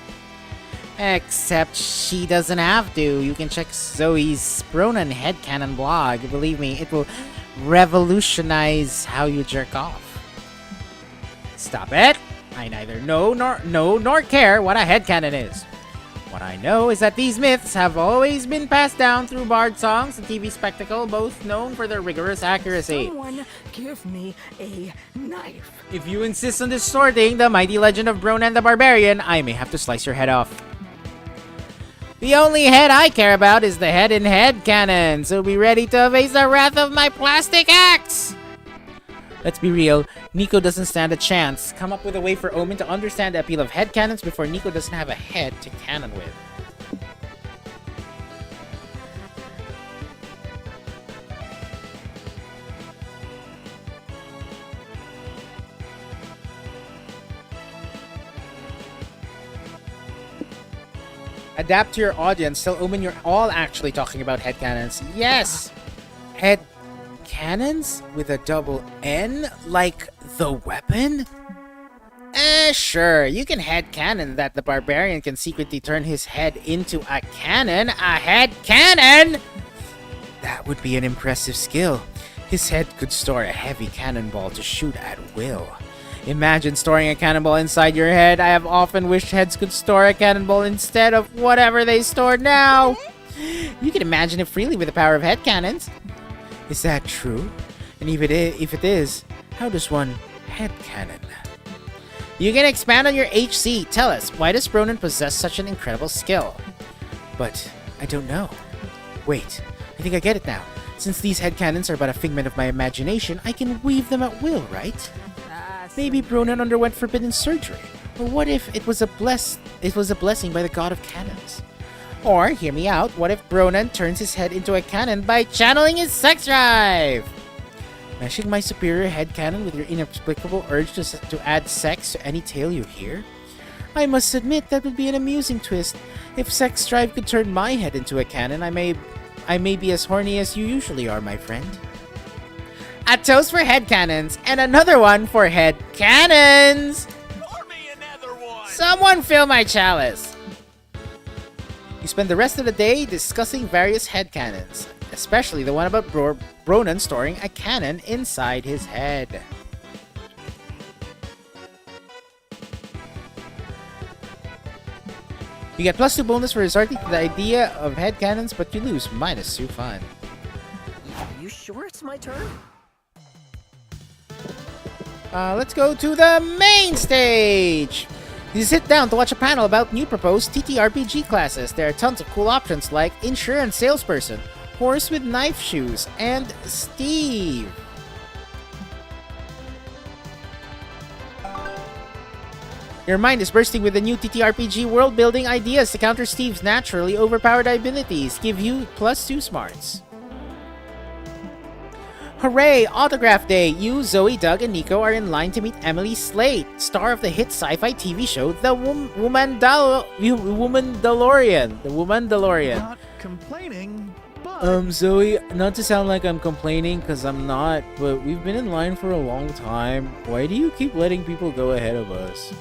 Except she doesn't have to. You can check Zoe's Ronan headcanon blog. Believe me, it will revolutionize how you jerk off. Stop it! I neither know nor care what a headcanon is. What I know is that these myths have always been passed down through bard songs and TV spectacle, both known for their rigorous accuracy. Someone give me a knife. If you insist on distorting the mighty legend of Ronan the Barbarian, I may have to slice your head off. The only head I care about is the head in headcanon, so be ready to face the wrath of my plastic axe! Let's be real, Nico doesn't stand a chance. Come up with a way for Omen to understand the appeal of headcanons before Nico doesn't have a head to cannon with. Adapt to your audience. Tell Omen you're all actually talking about headcanons. Yes! Headcannons? With a double N? Like the weapon? Sure. You can headcanon that the barbarian can secretly turn his head into a cannon. A head cannon? That would be an impressive skill. His head could store a heavy cannonball to shoot at will. Imagine storing a cannonball inside your head. I have often wished heads could store a cannonball instead of whatever they store now. You can imagine it freely with the power of headcanons. Is that true? And if it is, how does one headcanon? You can expand on your HC. Tell us, why does Ronan possess such an incredible skill? But I don't know. Wait, I think I get it now. Since these headcanons are but a figment of my imagination, I can weave them at will, right? Maybe Ronan underwent forbidden surgery. Or what if it was a blessing by the god of cannons? Or, hear me out, what if Ronan turns his head into a cannon by channeling his sex drive? Meshing my superior headcanon with your inexplicable urge to add sex to any tale you hear? I must admit that would be an amusing twist. If sex drive could turn my head into a cannon, I may be as horny as you usually are, my friend. A toast for headcanons, and another one for headcanons! Pour me another one! Someone fill my chalice! You spend the rest of the day discussing various headcanons, especially the one about Ronan storing a cannon inside his head. You get +2 bonus for resorting to the idea of headcanons, but you lose -2 fun. You sure it's my turn? Let's go to the main stage! You sit down to watch a panel about new proposed TTRPG classes. There are tons of cool options like Insurance Salesperson, Horse with Knife Shoes, and Steve. Your mind is bursting with the new TTRPG world-building ideas to counter Steve's naturally overpowered abilities. Give you +2 smarts. Hooray! Autograph Day! You, Zoe, Doug, and Nico are in line to meet Emily Slate, star of the hit sci-fi TV show The Womandalorian. The Womandalorian. Not complaining, but Zoe, not to sound like I'm complaining, because I'm not, but we've been in line for a long time. Why do you keep letting people go ahead of us?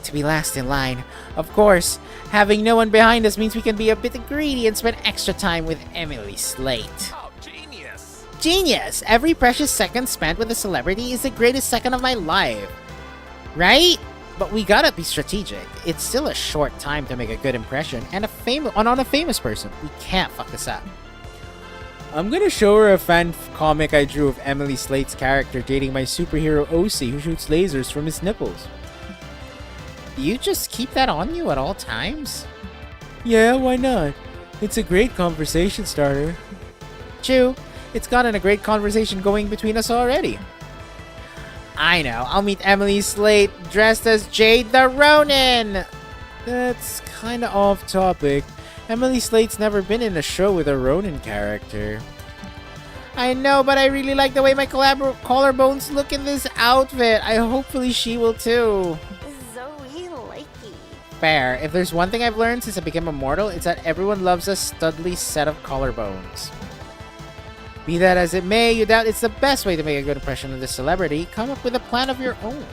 To be last in line. Of course, having no one behind us means we can be a bit greedy and spend extra time with Emily Slate. Oh, genius. Genius! Every precious second spent with a celebrity is the greatest second of my life. Right? But we gotta be strategic. It's still a short time to make a good impression and on a famous person. We can't fuck this up. I'm gonna show her a fan comic I drew of Emily Slate's character dating my superhero OC who shoots lasers from his nipples. You just keep that on you at all times? Yeah, why not? It's a great conversation starter. True. It's gotten a great conversation going between us already. I know. I'll meet Emily Slate dressed as Jade the Ronin. That's kinda off topic. Emily Slate's never been in a show with a Ronin character. I know, but I really like the way my collarbones look in this outfit. Hopefully she will too. Zoe likey. Fair. If there's one thing I've learned since I became immortal, it's that everyone loves a studly set of collarbones. Be that as it may, you doubt it's the best way to make a good impression of the celebrity. Come up with a plan of your own.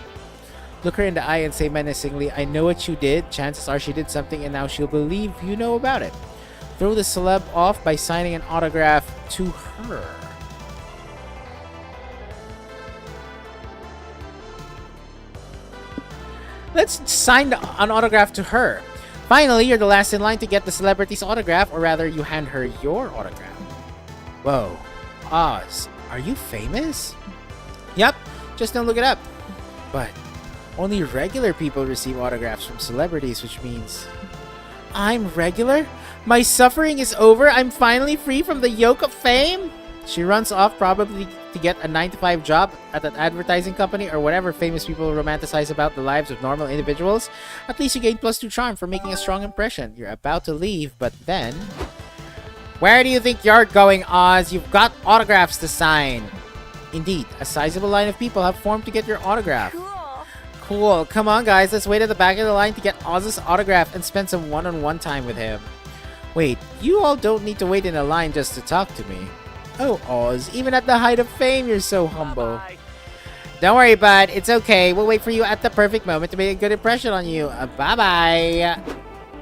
Look her in the eye and say menacingly, I know what you did. Chances are she did something and now she'll believe you know about it. Throw the celeb off by signing an autograph to her. Let's sign an autograph to her. Finally, you're the last in line to get the celebrity's autograph, or rather, you hand her your autograph. Whoa. Oz, are you famous? Yep, just don't look it up. But only regular people receive autographs from celebrities, which means I'm regular? My suffering is over? I'm finally free from the yoke of fame? She runs off probably to get a 9-to-5 job at an advertising company or whatever famous people romanticize about the lives of normal individuals. At least you gain +2 charm for making a strong impression. You're about to leave, but then... Where do you think you're going, Oz? You've got autographs to sign. Indeed, a sizable line of people have formed to get your autograph. Cool. Cool. Come on, guys. Let's wait at the back of the line to get Oz's autograph and spend some one-on-one time with him. Wait, you all don't need to wait in a line just to talk to me. Oh, Oz, even at the height of fame, you're so humble. Bye-bye. Don't worry, bud. It's okay. We'll wait for you at the perfect moment to make a good impression on you. Bye-bye.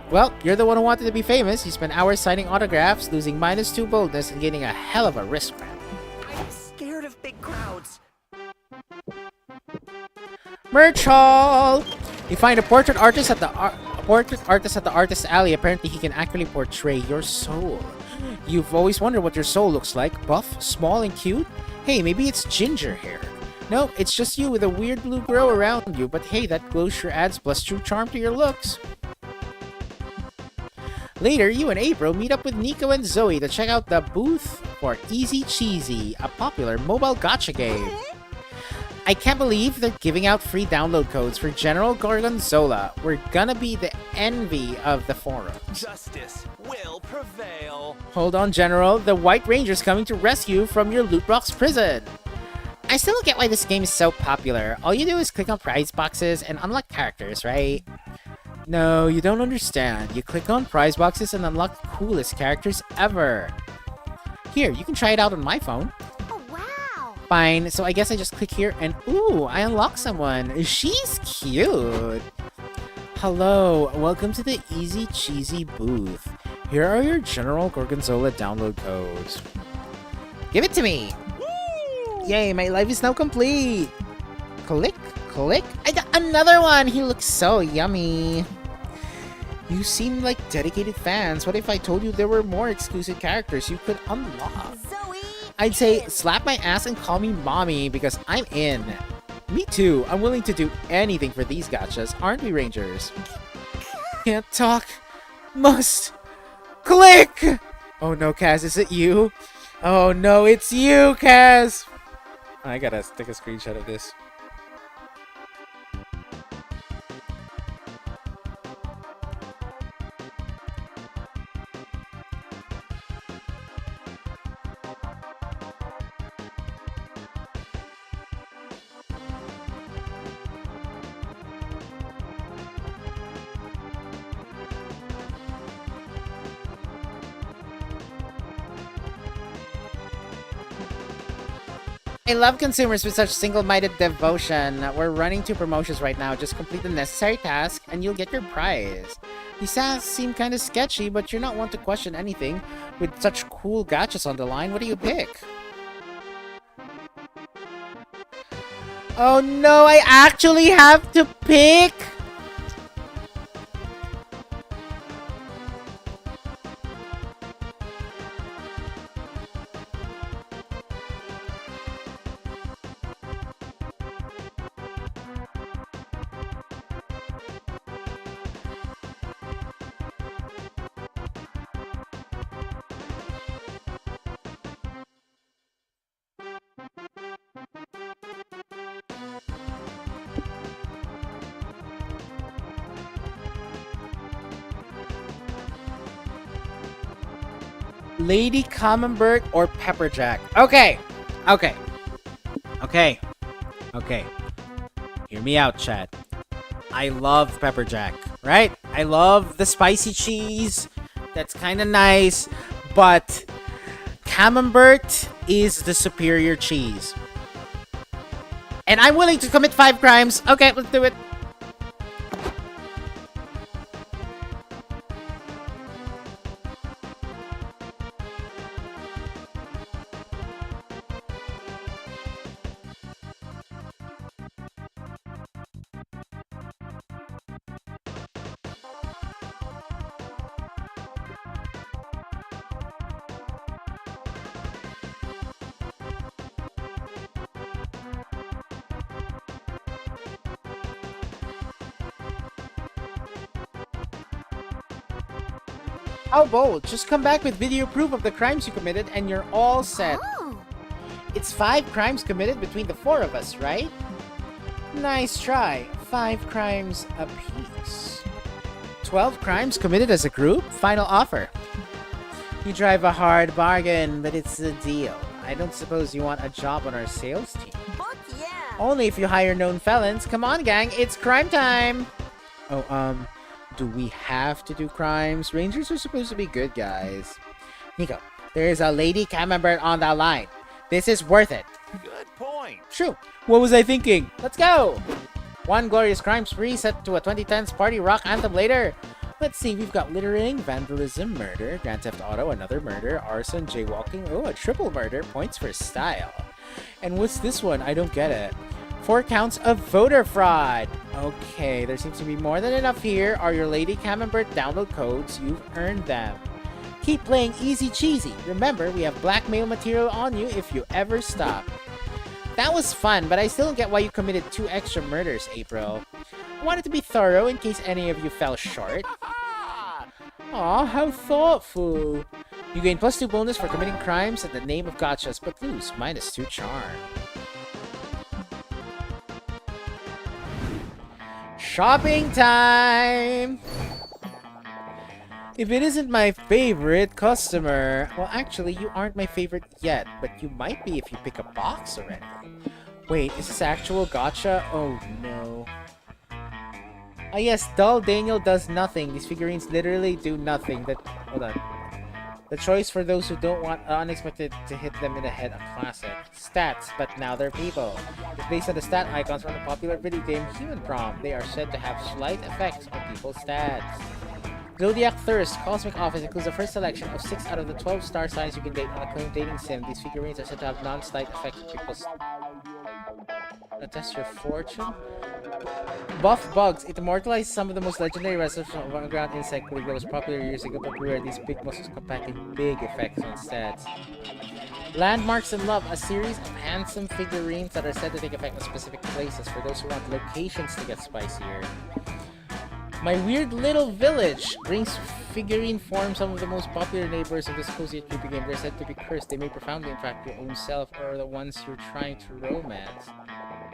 Well, you're the one who wanted to be famous. You spent hours signing autographs, losing -2 boldness, and getting a hell of a wrist cramp. I'm scared of big crowds. Merch Hall! You find a portrait artist at the artist alley. Apparently, he can accurately portray your soul. You've always wondered what your soul looks like. Buff, small, and cute? Hey, maybe it's ginger hair. No, it's just you with a weird blue glow around you. But hey, that glow sure adds +2 charm to your looks. Later, you and April meet up with Nico and Zoe to check out the booth for Easy Cheesy, a popular mobile gacha game. I can't believe they're giving out free download codes for General Gorgonzola. We're gonna be the envy of the forums. Justice will prevail. Hold on, General. The White Ranger's coming to rescue you from your loot box prison. I still don't get why this game is so popular. All you do is click on prize boxes and unlock characters, right? No, you don't understand. You click on prize boxes and unlock the coolest characters ever. Here, you can try it out on my phone. Oh, wow. Fine, so I guess I just click here and ooh, I unlock someone. She's cute. Hello, welcome to the Easy Cheesy booth. Here are your General Gorgonzola download codes. Give it to me. Yay, my life is now complete. Click, click. I got another one. He looks so yummy. You seem like dedicated fans. What if I told you there were more exclusive characters you could unlock? Zoe! I'd say slap my ass and call me mommy because I'm in. Me too. I'm willing to do anything for these gachas, aren't we, Rangers? Can't talk. Must. Click! Oh no, Kaz, is it you? Oh no, it's you, Kaz! I gotta take a screenshot of this. I love consumers with such single-minded devotion. We're running 2 promotions right now. Just complete the necessary task and you'll get your prize. These tasks seem kind of sketchy, but you're not one to question anything. With such cool gachas on the line, what do you pick? Oh no, I actually have to pick? Lady Camembert or Pepperjack? Okay. Hear me out, chat. I love Pepperjack, right? I love the spicy cheese. That's kind of nice. But Camembert is the superior cheese. And I'm willing to commit 5 crimes. Okay, let's do it. How bold. Just come back with video proof of the crimes you committed and you're all set. Oh. It's 5 crimes committed between the 4 of us, right? Nice try. 5 crimes apiece. 12 crimes committed as a group? Final offer. You drive a hard bargain, but it's a deal. I don't suppose you want a job on our sales team. Fuck yeah! Only if you hire known felons. Come on, gang. It's crime time! Oh, do we have to do crimes? Rangers are supposed to be good guys. Nico, there is a Lady Camembert on the line. This is worth it. Good point. True. What was I thinking? Let's go! One glorious crime spree set to a 2010s party rock anthem later. Let's see, we've got littering, vandalism, murder, Grand Theft Auto, another murder, arson, jaywalking, oh, a triple murder, points for style. And what's this one? I don't get it. 4 counts of voter fraud. Okay, there seems to be more than enough here. Are your Lady Camembert download codes? You've earned them. Keep playing easy cheesy. Remember, we have blackmail material on you if you ever stop. That was fun, but I still don't get why you committed 2 extra murders, April. I wanted to be thorough in case any of you fell short. Aw, how thoughtful. You gain +2 bonus for committing crimes in the name of gachas, but lose -2 charm. Shopping time! If it isn't my favorite customer... Well, actually, you aren't my favorite yet, but you might be if you pick a box already. Wait, is this actual gacha? Oh no. Ah yes, Dull Daniel does nothing. These figurines literally do nothing. Hold on. The choice for those who don't want unexpected to hit them in the head, a classic. Stats, but now they're people. It's based on the stat icons from the popular video game Human Prom. They are said to have slight effects on people's stats. Zodiac Thirst Cosmic Office includes the first selection of 6 out of the 12 star signs you can date on a claimed dating sim. These figurines are said to have non-slight effects on people's... Test your fortune? Buff Bugs. It immortalized some of the most legendary wrestlers from underground insect league that was popular years ago, but beware, these big muscles come packing big effects on stats. Landmarks in Love, a series of handsome figurines that are said to take effect in specific places for those who want locations to get spicier. My Weird Little Village brings figurine form some of the most popular neighbors of this cozy and creepy game. They're said to be cursed. They may profoundly impact your own self or the ones you're trying to romance.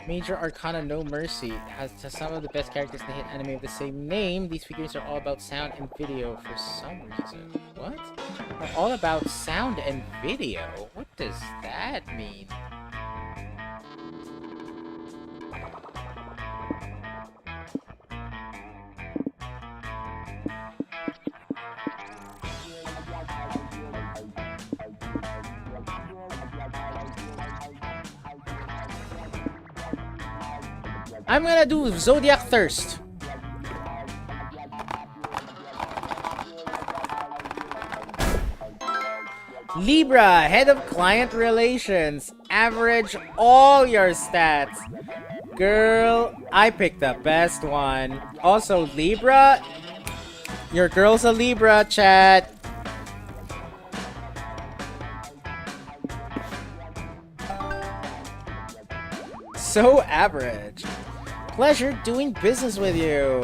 Major Arcana No Mercy has some of the best characters in the hit anime of the same name. These figures are all about sound and video for some reason. What? Are all about sound and video? What does that mean? I'm gonna do Zodiac Thirst. Libra, head of client relations. Average all your stats. Girl, I picked the best one. Also, Libra, your girl's a Libra, chat. So average. Pleasure doing business with you.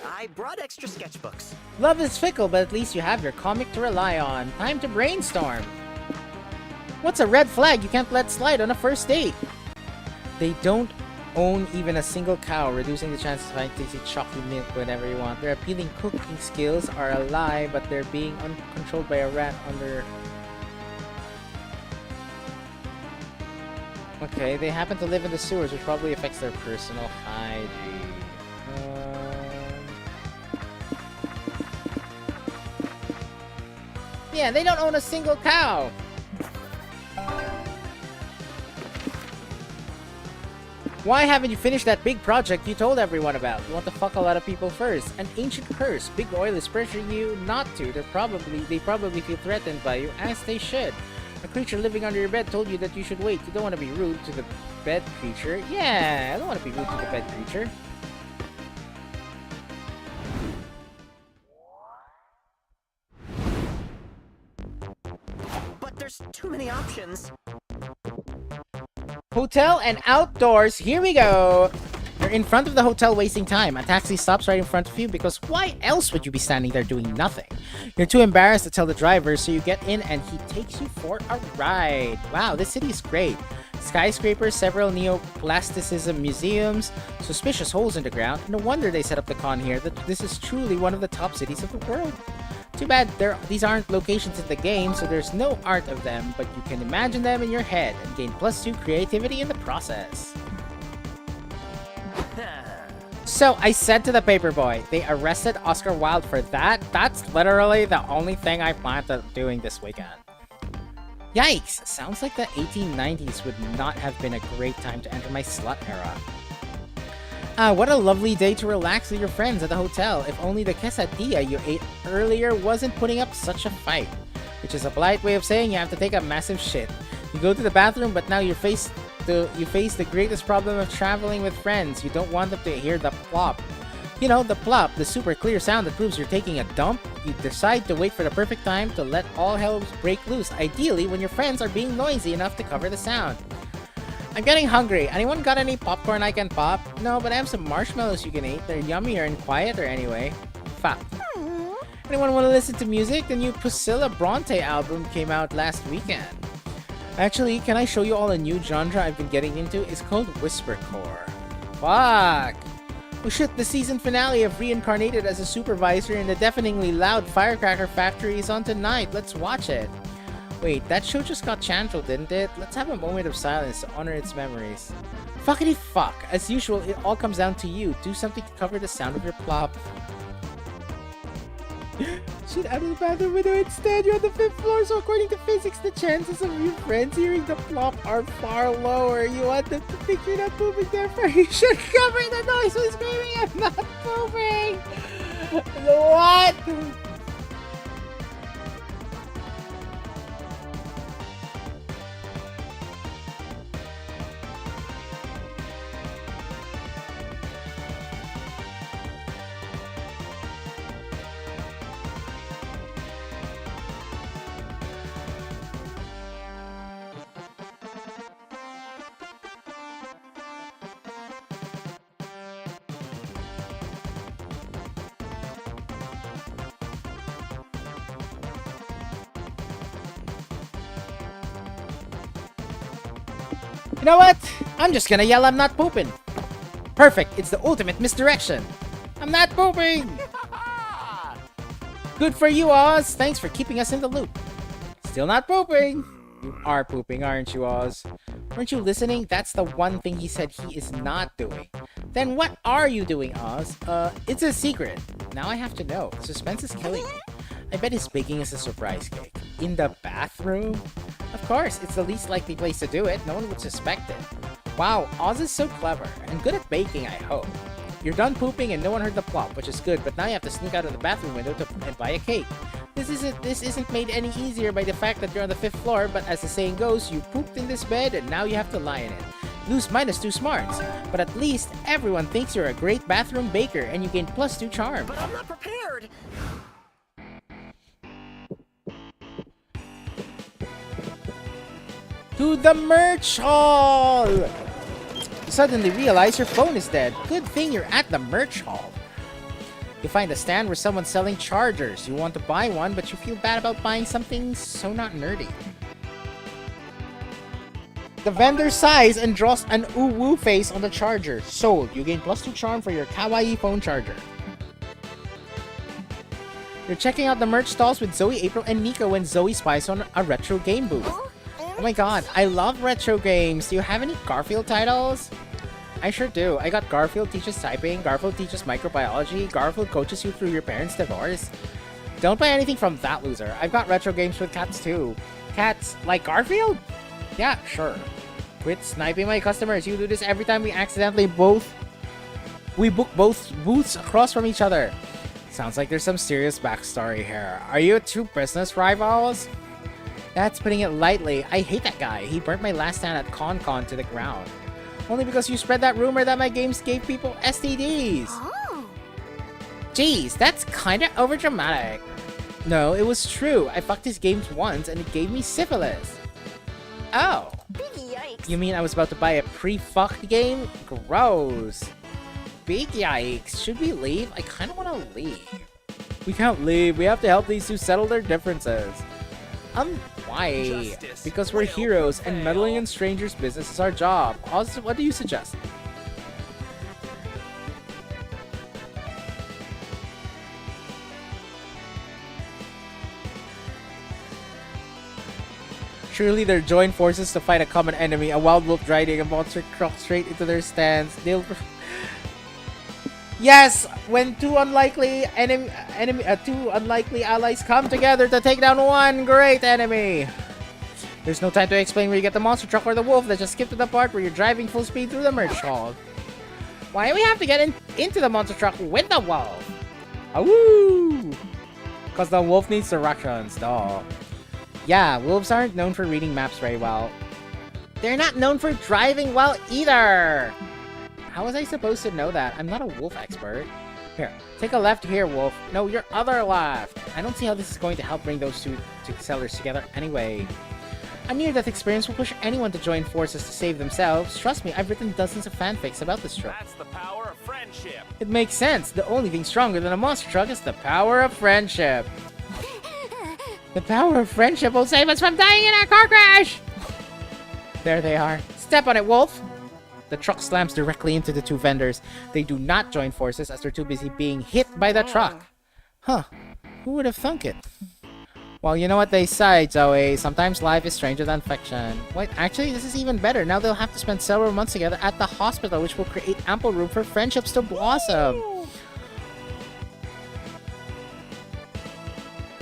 I brought extra sketchbooks. Love is fickle, but at least you have your comic to rely on. Time to brainstorm. What's a red flag you can't let slide on a first date? They don't own even a single cow, reducing the chances of finding tasty chocolate milk whenever you want. Their appealing cooking skills are a lie, but they're being uncontrolled by a rat under... Okay, they happen to live in the sewers, which probably affects their personal hygiene. Yeah, they don't own a single cow! Why haven't you finished that big project you told everyone about? You want to fuck a lot of people first. An ancient curse. Big Oil is pressuring you not to. They probably feel threatened by you, as they should. A creature living under your bed told you that you should wait. You don't want to be rude to the bed creature. Yeah, I don't want to be rude to the bed creature. But there's too many options. Hotel and outdoors, here we go! You're in front of the hotel wasting time. A taxi stops right in front of you because why else would you be standing there doing nothing? You're too embarrassed to tell the driver, so you get in and he takes you for a ride. Wow, this city is great. Skyscrapers, several neoplasticism museums, suspicious holes in the ground. No wonder they set up the con here. This is truly one of the top cities of the world. Too bad these aren't locations in the game, so there's no art of them, but you can imagine them in your head and gain +2 creativity in the process. So I said to the paperboy, they arrested Oscar Wilde for that? That's literally the only thing I plan on doing this weekend. Yikes! Sounds like the 1890s would not have been a great time to enter my slut era. What a lovely day to relax with your friends at the hotel. If only the quesadilla you ate earlier wasn't putting up such a fight. Which is a polite way of saying you have to take a massive shit. You go to the bathroom, but now you face the greatest problem of traveling with friends. You don't want them to hear the plop. You know, the plop, the super clear sound that proves you're taking a dump. You decide to wait for the perfect time to let all hell break loose, ideally when your friends are being noisy enough to cover the sound. I'm getting hungry. Anyone got any popcorn I can pop? No, but I have some marshmallows you can eat. They're yummier and quieter anyway. Fuck. Anyone want to listen to music? The new Priscilla Bronte album came out last weekend. Actually, can I show you all a new genre I've been getting into? It's called Whispercore. Fuck! Oh shit, the season finale of Reincarnated as a supervisor in the deafeningly loud firecracker factory is on tonight. Let's watch it. Wait, that show just got canceled, didn't it? Let's have a moment of silence to honor its memories. Fuckity fuck. As usual, it all comes down to you. Do something to cover the sound of your plop. Shit out of the bathroom window instead. You're on the 5th floor, so according to physics, the chances of your friends hearing the plop are far lower. You want them to think you're not pooping, therefore you should cover the noise with screaming, I'm not pooping! What? You know what? I'm just gonna yell I'm not pooping. Perfect, it's the ultimate misdirection. I'm not pooping! Good for you, Oz. Thanks for keeping us in the loop. Still not pooping. You are pooping, aren't you, Oz? Weren't you listening? That's the one thing he said he is not doing. Then what are you doing, Oz? It's a secret. Now I have to know. Suspense is killing me. I bet his baking is a surprise cake. In the bathroom? Of course, it's the least likely place to do it. No one would suspect it. Wow, Oz is so clever. And good at baking, I hope. You're done pooping and no one heard the plop, which is good, but now you have to sneak out of the bathroom window and buy a cake. This isn't made any easier by the fact that you're on the 5th floor, but as the saying goes, you pooped in this bed and now you have to lie in it. Lose -2 smarts, but at least everyone thinks you're a great bathroom baker and you gain +2 charm. But I'm not prepared. To the merch hall! You suddenly realize your phone is dead. Good thing you're at the merch hall. You find a stand where someone's selling chargers. You want to buy one, but you feel bad about buying something so not nerdy. The vendor sighs and draws an ooh-woo face on the charger. Sold. You gain +2 charm for your kawaii phone charger. You're checking out the merch stalls with Zoe, April, and Nico when Zoe spies on a retro game booth. Oh my god, I love retro games. Do you have any Garfield titles? I sure do. I got Garfield Teaches Typing, Garfield Teaches Microbiology, Garfield Coaches You Through Your Parents' Divorce. Don't buy anything from that loser. I've got retro games with cats too. Cats like Garfield? Yeah, sure. Quit sniping my customers. You do this every time we book both booths across from each other. Sounds like there's some serious backstory here. Are you two business rivals? That's putting it lightly. I hate that guy. He burnt my last stand at ConCon to the ground. Only because you spread that rumor that my games gave people STDs. Oh. Jeez, that's kinda overdramatic. No, it was true. I fucked his games once and it gave me syphilis. Oh. Big yikes. You mean I was about to buy a pre-fucked game? Gross. Big yikes. Should we leave? I kinda wanna leave. We can't leave. We have to help these two settle their differences. Why? Justice Because we're will heroes and prevail. meddling in strangers' business is our job. Oz, what do you suggest? Surely they're joined forces to fight a common enemy, a wild wolf riding a monster truck straight into their stands. They'll... Yes, when two unlikely allies come together to take down one great enemy. There's no time to explain where you get the monster truck or the wolf. Let's just skip to the part where you're driving full speed through the merch hall. Why do we have to get into the monster truck with the wolf? Awoo! Because the wolf needs directions, duh. Yeah, wolves aren't known for reading maps very well. They're not known for driving well either! How was I supposed to know that? I'm not a wolf expert. Here, take a left here, wolf. No, your other left. I don't see how this is going to help bring those two sellers together anyway. A near-death experience will push anyone to join forces to save themselves. Trust me, I've written dozens of fanfics about this truck. That's the power of friendship. It makes sense. The only thing stronger than a monster truck is the power of friendship. The power of friendship will save us from dying in a car crash! There they are. Step on it, wolf! The truck slams directly into the two vendors. They do not join forces as they're too busy being hit by the truck. Huh. Who would have thunk it? Well, you know what they say, Zoe. Sometimes life is stranger than fiction. Wait, actually, this is even better. Now they'll have to spend several months together at the hospital, which will create ample room for friendships to blossom.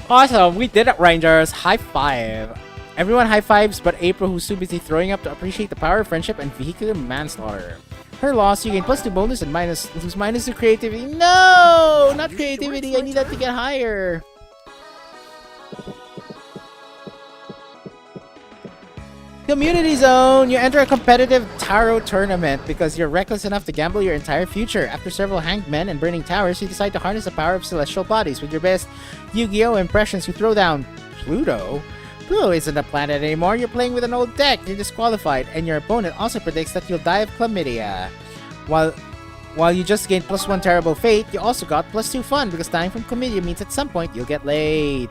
Awesome, we did it, Rangers. High five. Everyone high fives but April, who's too busy throwing up to appreciate the power of friendship and vehicular manslaughter. Her loss, you gain +2 bonus and lose -2 creativity. No! Not creativity, I need that to get higher. Community Zone! You enter a competitive tarot tournament because you're reckless enough to gamble your entire future. After several hanged men and burning towers, you decide to harness the power of celestial bodies. With your best Yu-Gi-Oh! Impressions, you throw down Pluto. Pluto isn't a planet anymore. You're playing with an old deck. You're disqualified, and your opponent also predicts that you'll die of chlamydia. While you just gained +1 terrible fate, you also got +2 fun because dying from chlamydia means at some point you'll get laid.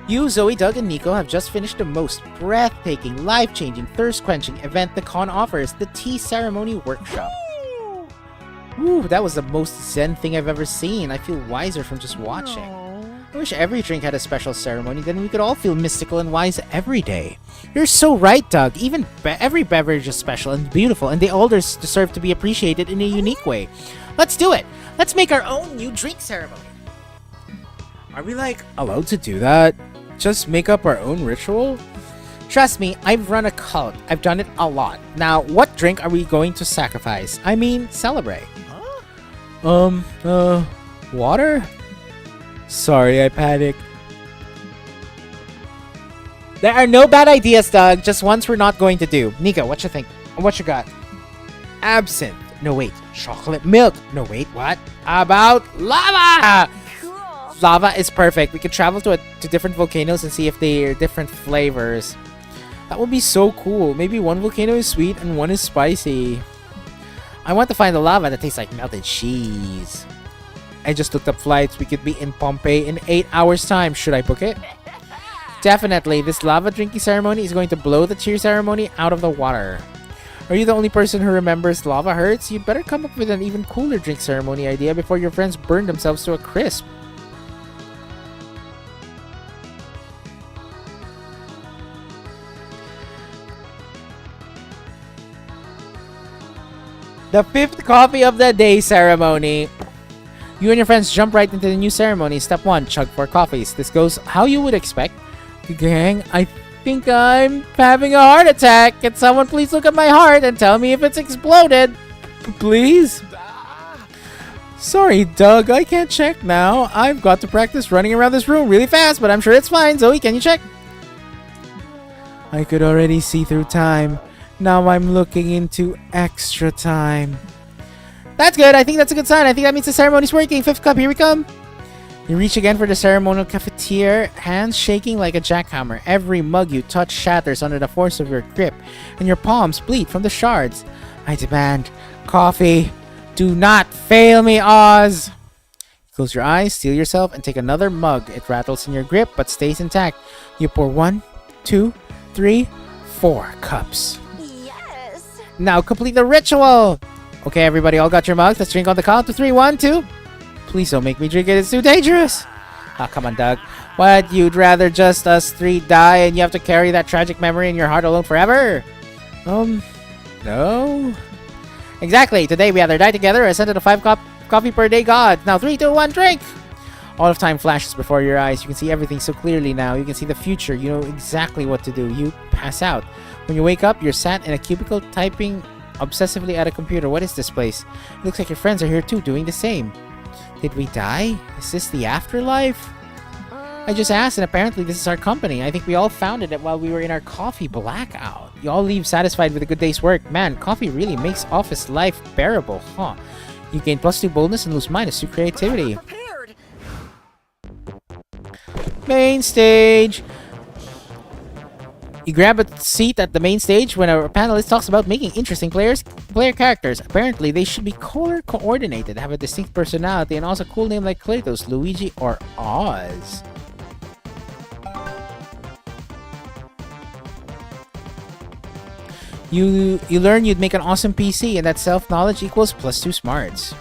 You, Zoe, Doug, and Nico have just finished the most breathtaking, life-changing, thirst-quenching event the con offers, the Tea Ceremony Workshop. Ooh, that was the most zen thing I've ever seen. I feel wiser from just watching. I wish every drink had a special ceremony, then we could all feel mystical and wise every day. You're so right, Doug. Even every beverage is special and beautiful, and they all deserve to be appreciated in a unique way. Let's do it! Let's make our own new drink ceremony. Are we, like, allowed to do that? Just make up our own ritual? Trust me, I've run a cult. I've done it a lot. Now, what drink are we going to sacrifice? I mean, celebrate. Water? Sorry, I panicked. There are no bad ideas, Doug. Just ones we're not going to do. Nico, what you think? What you got? Absinthe. No, wait. Chocolate milk. No, wait. What? About lava? Cool. Lava is perfect. We could travel to different volcanoes and see if they are different flavors. That would be so cool. Maybe one volcano is sweet and one is spicy. I want to find the lava that tastes like melted cheese. I just looked up flights. We could be in Pompeii in 8 hours time. Should I book it? Definitely. This lava drinking ceremony is going to blow the cheer ceremony out of the water. Are you the only person who remembers lava hurts? You'd better come up with an even cooler drink ceremony idea before your friends burn themselves to a crisp. The 5th coffee of the day ceremony. You and your friends jump right into the new ceremony. Step 1, chug 4 coffees. This goes how you would expect. Gang, I think I'm having a heart attack. Can someone please look at my heart and tell me if it's exploded? Please? Sorry, Doug, I can't check now. I've got to practice running around this room really fast, but I'm sure it's fine. Zoe, can you check? I could already see through time. Now I'm looking into extra time. That's good. I think that's a good sign. I think that means the ceremony's working. 5th cup, here we come. You reach again for the ceremonial cafetiere, hands shaking like a jackhammer. Every mug you touch shatters under the force of your grip, and your palms bleed from the shards. I demand coffee. Do not fail me, Oz. Close your eyes, steel yourself, and take another mug. It rattles in your grip, but stays intact. You pour 1, 2, 3, 4 cups. Yes. Now complete the ritual. Okay, everybody, all got your mugs. Let's drink on the count of 3. 1, 2. Please don't make me drink it. It's too dangerous. Ah, come on, Doug. What? You'd rather just us 3 die and you have to carry that tragic memory in your heart alone forever? No. Exactly. Today we either die together or ascend to the 5 coffee per day god. Now 3, 2, 1, drink. All of time flashes before your eyes. You can see everything so clearly now. You can see the future. You know exactly what to do. You pass out. When you wake up, you're sat in a cubicle typing obsessively at a computer. What is this place? It looks like your friends are here too, doing the same. Did we die? Is this the afterlife? I just asked, and apparently this is our company. I think we all founded it while we were in our coffee blackout. You all leave satisfied with a good day's work. Man, coffee really makes office life bearable, huh? You gain +2 boldness and lose -2 creativity. Prepared. Main stage. You grab a seat at the main stage when our panelist talks about making interesting player characters. Apparently, they should be color coordinated, have a distinct personality, and also a cool name like Kratos, Luigi, or Oz. You learn you'd make an awesome PC, and that self-knowledge equals +2 smarts.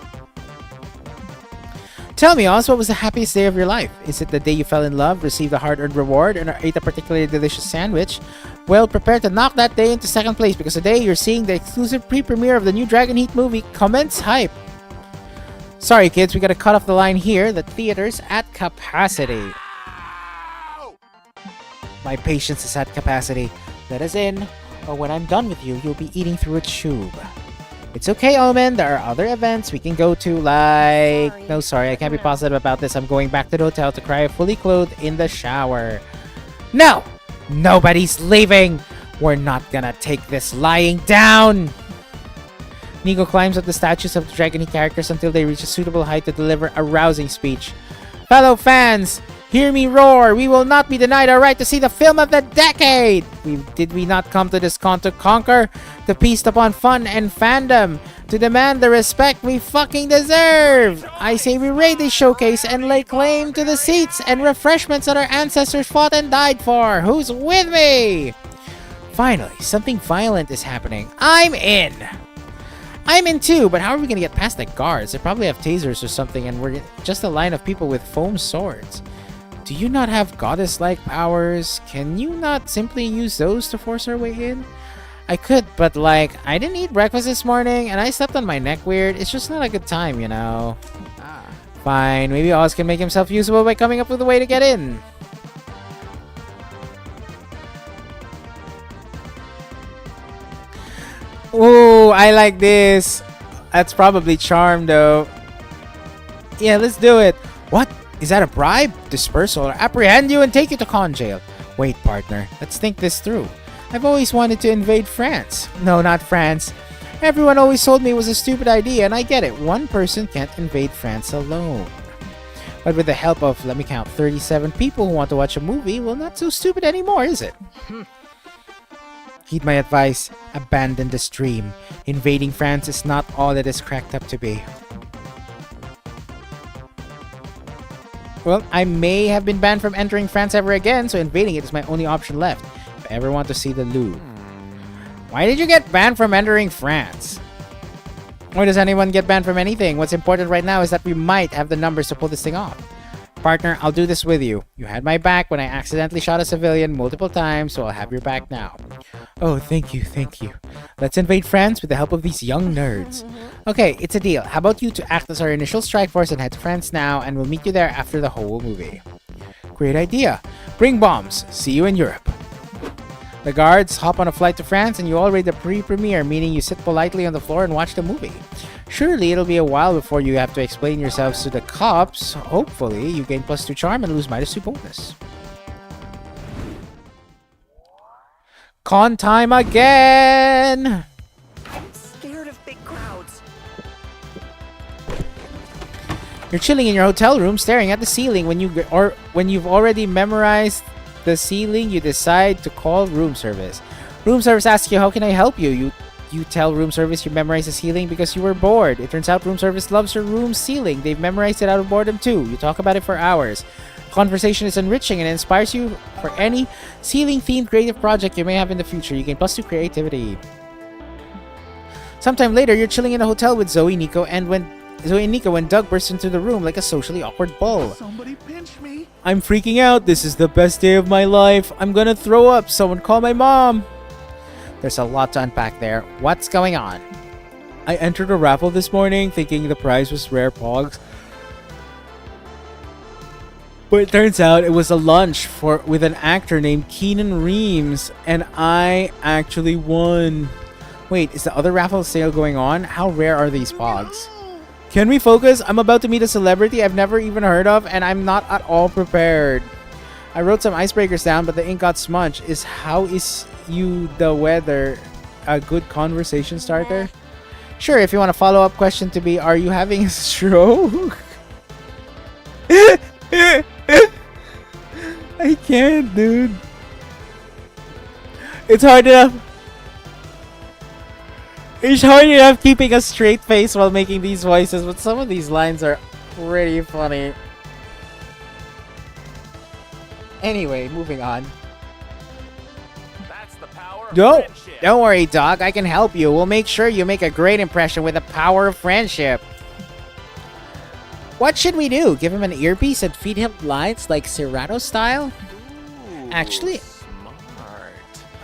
Tell me, Oz, what was the happiest day of your life? Is it the day you fell in love, received a hard-earned reward, and ate a particularly delicious sandwich? Well, prepare to knock that day into 2nd place, because today you're seeing the exclusive pre-premiere of the new Dragon Heat movie, Commence Hype. Sorry, kids, we gotta cut off the line here. The theater's at capacity. My patience is at capacity. Let us in, or when I'm done with you, you'll be eating through a tube. It's okay, Omen. There are other events we can go to, like... Sorry. No, sorry, I can't be positive about this. I'm going back to the hotel to cry fully clothed in the shower. No! Nobody's leaving! We're not gonna take this lying down! Nico climbs up the statues of the Dragon Heat characters until they reach a suitable height to deliver a rousing speech. Fellow fans, hear me roar! We will not be denied our right to see the film of the decade! Did we not come to this con to conquer? To feast upon fun and fandom? to demand the respect we fucking deserve. I say we raid this showcase and lay claim to the seats and refreshments that our ancestors fought and died for. Who's with me? Finally, something violent is happening. I'm in! I'm in too, but how are we gonna get past the guards? They probably have tasers or something and we're just a line of people with foam swords. Do you not have goddess-like powers? Can you not simply use those to force our way in? I could, but like, I didn't eat breakfast this morning and I slept on my neck weird. It's just not a good time, you know. Fine, maybe Oz can make himself usable by coming up with a way to get in. Ooh, I like this. That's probably charm though. Yeah, let's do it. What? Is that a bribe? Dispersal or apprehend you and take you to con jail. Wait, partner. Let's think this through. I've always wanted to invade France. No, not France. Everyone always told me it was a stupid idea, and I get it. One person can't invade France alone. But with the help of, let me count, 37 people who want to watch a movie, well, not so stupid anymore, is it? Heed my advice. Abandon the stream. Invading France is not all it is cracked up to be. Well, I may have been banned from entering France ever again, so invading it is my only option left. If I ever want to see the Louvre. Why did you get banned from entering France? Why does anyone get banned from anything? What's important right now is that we might have the numbers to pull this thing off. Partner, I'll do this with you. You had my back when I accidentally shot a civilian multiple times, so I'll have your back now. Oh, thank you, thank you. Let's invade France with the help of these young nerds. Okay, it's a deal. How about you to act as our initial strike force and head to France now, and we'll meet you there after the whole movie. Great idea. Bring bombs. See you in Europe. The guards hop on a flight to France and you all raid the pre-premiere, meaning you sit politely on the floor and watch the movie. Surely it'll be a while before you have to explain yourselves to the cops. Hopefully, you gain +2 charm and lose -2 bonus. Con time again! I'm scared of big crowds. You're chilling in your hotel room, staring at the ceiling. When you've already memorized the ceiling, you decide to call room service. Room service asks you, "How can I help you?" You tell room service you memorized the ceiling because you were bored. It turns out room service loves your room ceiling. They've memorized it out of boredom too. You talk about it for hours. Conversation is enriching and inspires you for any ceiling-themed creative project you may have in the future. You gain +2 creativity. Sometime later, you're chilling in a hotel with Zoe, Nico, and Nico when Doug bursts into the room like a socially awkward bull. Somebody pinch me. I'm freaking out. This is the best day of my life. I'm gonna throw up. Someone call my mom. There's a lot to unpack there. What's going on? I entered a raffle this morning thinking the prize was rare pogs. But it turns out it was a lunch with an actor named Keenan Reeves, and I actually won. Wait, is the other raffle sale going on? How rare are these pogs? Can we focus? I'm about to meet a celebrity I've never even heard of, and I'm not at all prepared. I wrote some icebreakers down, but the ink got smudged. How is you the weather a good conversation starter? Sure, if you want a follow-up question to be, are you having a stroke? I can't, dude. It's hard enough keeping a straight face while making these voices, but some of these lines are pretty funny. Anyway, moving on. That's the power of Don't friendship. worry, Doc. I can help you. We'll make sure you make a great impression with the power of friendship. What should we do? Give him an earpiece and feed him lines like Cyrano style? Ooh, Actually, smart.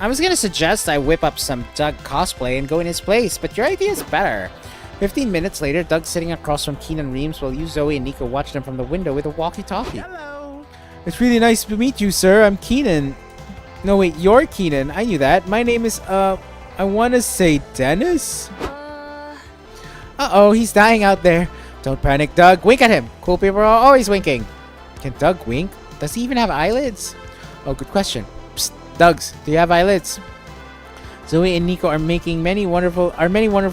I was gonna suggest I whip up some Doug cosplay and go in his place, but your idea is better. 15 minutes later, Doug's sitting across from Keenan Reeves while you, Zoe, and Nico watch them from the window with a walkie-talkie. Hello. It's really nice to meet you, sir. I'm Keenan. No, wait, you're Keenan. I knew that. My name is, I want to say Dennis? Uh-oh, he's dying out there. Don't panic, Doug. Wink at him. Cool people are always winking. Can Doug wink? Does he even have eyelids? Oh, good question. Psst, Dougs, do you have eyelids? Zoe and Nico are making many wonderful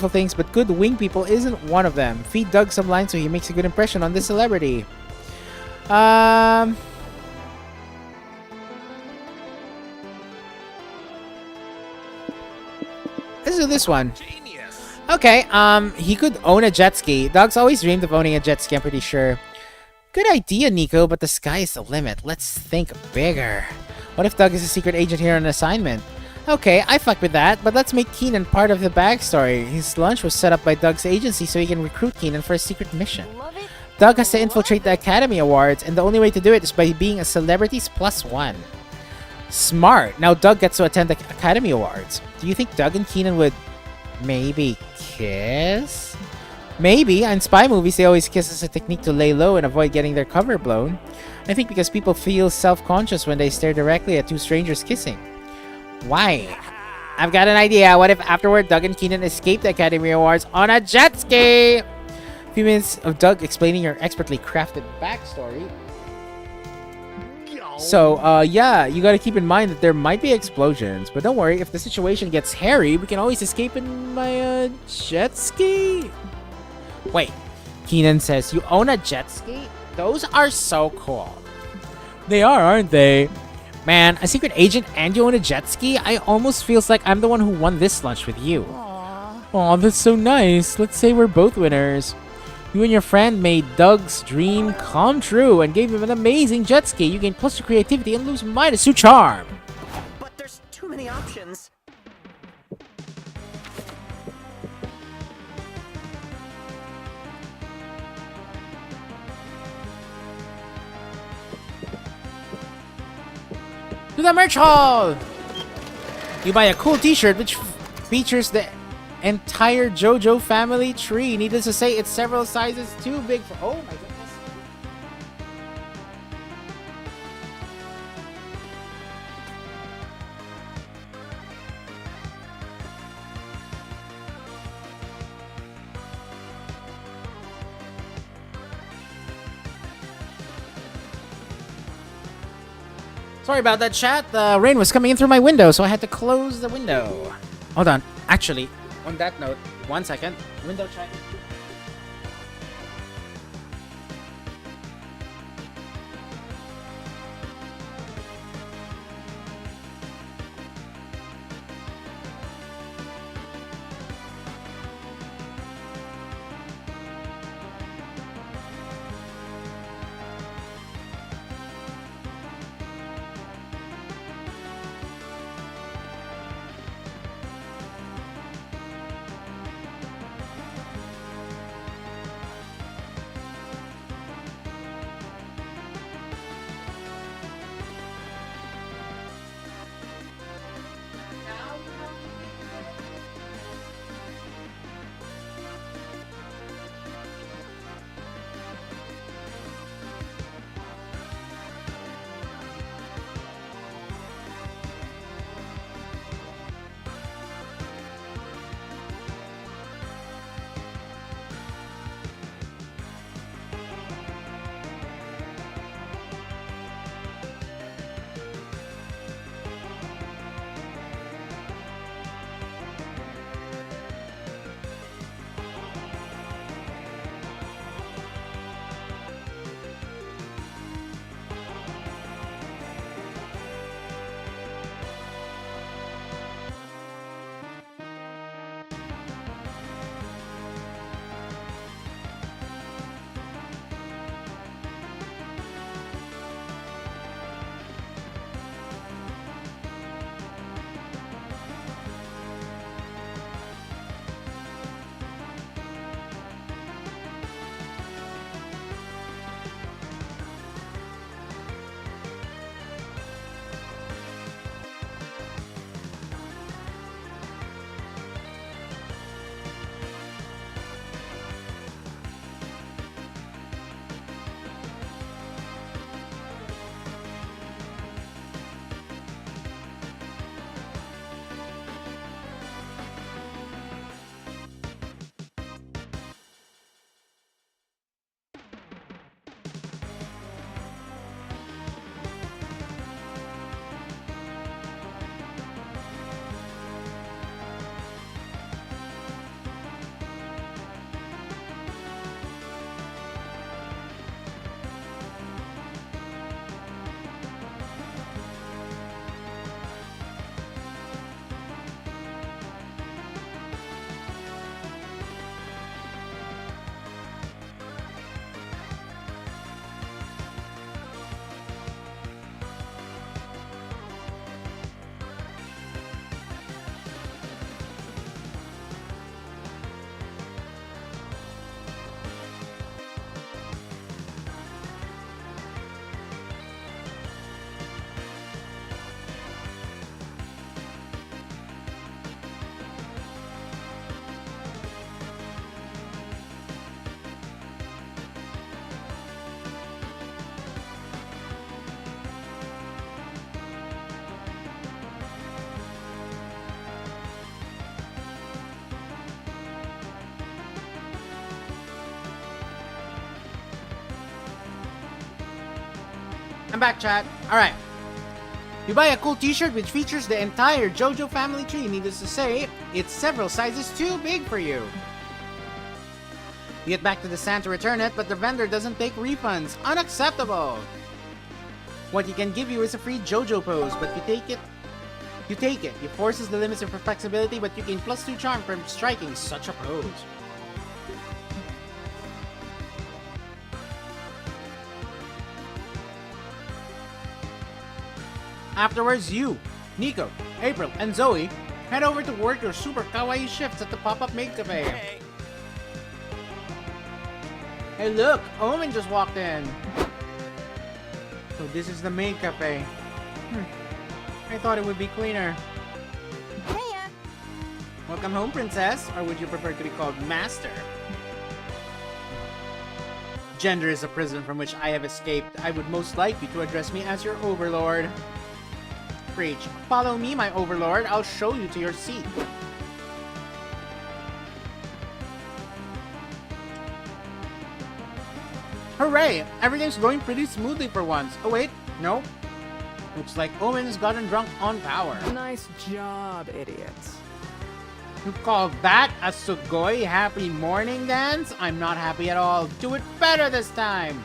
things, but good wing people isn't one of them. Feed Doug some lines so he makes a good impression on this celebrity. Let's do this one. Genius. Okay, he could own a jet ski. Doug's always dreamed of owning a jet ski, I'm pretty sure. Good idea, Nico, but the sky is the limit. Let's think bigger. What if Doug is a secret agent here on assignment? Okay, I fuck with that, but let's make Keenan part of the backstory. His lunch was set up by Doug's agency so he can recruit Keenan for a secret mission. Love it. Doug has to infiltrate the Academy Awards, and the only way to do it is by being a celebrity's +1. Smart. Now Doug gets to attend the Academy Awards. Do you think Doug and Keenan would maybe kiss? Maybe. In spy movies, they always kiss as a technique to lay low and avoid getting their cover blown. I think because people feel self-conscious when they stare directly at two strangers kissing. Why? I've got an idea. What if afterward Doug and Keenan escape the Academy Awards on a jet ski? A few minutes of Doug explaining your expertly crafted backstory. So, yeah, you gotta keep in mind that there might be explosions. But don't worry, if the situation gets hairy, we can always escape in my, jet ski. Wait, Keenan says you own a jet ski? Those are so cool. They are, aren't they? Man, a secret agent and you own a jet ski? I almost feels like I'm the one who won this lunch with you. Aw, that's so nice. Let's say we're both winners. You and your friend made Doug's dream come true and gave him an amazing jet ski. You gain +2 creativity and lose -2 charm. But there's too many options. To the merch hall! You buy a cool t-shirt which features the entire JoJo family tree. Needless to say, it's several sizes too big for... Oh my goodness. Sorry about that, chat. The rain was coming in through my window, so I had to close the window. Hold on. Actually, on that note, 1 second. Window check. I'm back, chat. Alright. You buy a cool t-shirt which features the entire JoJo family tree. Needless to say, it's several sizes too big for you. You get back to the stand to return it, but the vendor doesn't take refunds. Unacceptable! What he can give you is a free JoJo pose, but you take it. It forces the limits of flexibility, but you gain +2 charm from striking such a pose. Afterwards, you, Nico, April, and Zoe head over to work your super kawaii shifts at the pop-up maid cafe. Okay. Hey look, Omen just walked in. So this is the maid cafe. I thought it would be cleaner. Hiya. Welcome home, princess, or would you prefer to be called master? Gender is a prison from which I have escaped. I would most like you to address me as your overlord. Preach. Follow me, my overlord. I'll show you to your seat. Hooray! Everything's going pretty smoothly for once. Oh wait, no. Looks like Owen's gotten drunk on power. Nice job, idiots. You call that a Sugoi happy morning dance? I'm not happy at all. Do it better this time.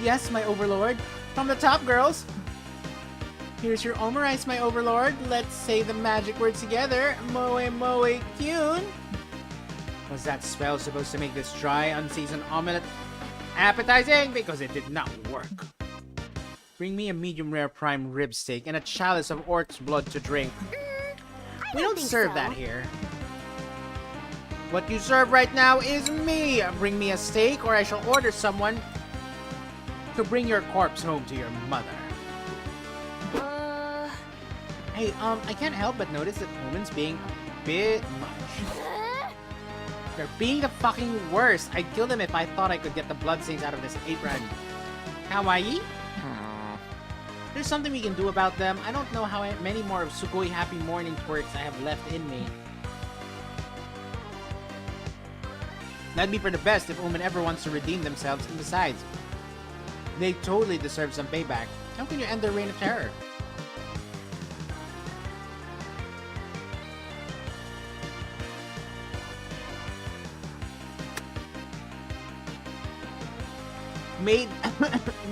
Yes, my overlord. From the top, girls. Here's your omurice, my overlord. Let's say the magic words together. Moe moe kyun. Was that spell supposed to make this dry, unseasoned omelette appetizing? Because it did not work. Bring me a medium rare prime rib steak and a chalice of orc's blood to drink. We don't serve that here. What you serve right now is me. Bring me a steak or I shall order someone to bring your corpse home to your mother. Hey, I can't help but notice that Omen's being a bit much. They're being the fucking worst. I'd kill them if I thought I could get the bloodstains out of this apron. Kawaii? There's something we can do about them. I don't know how many more of Sugoi Happy Morning twerks I have left in me. That'd be for the best if Omen ever wants to redeem themselves, and besides, they totally deserve some payback. How can you end their reign of terror?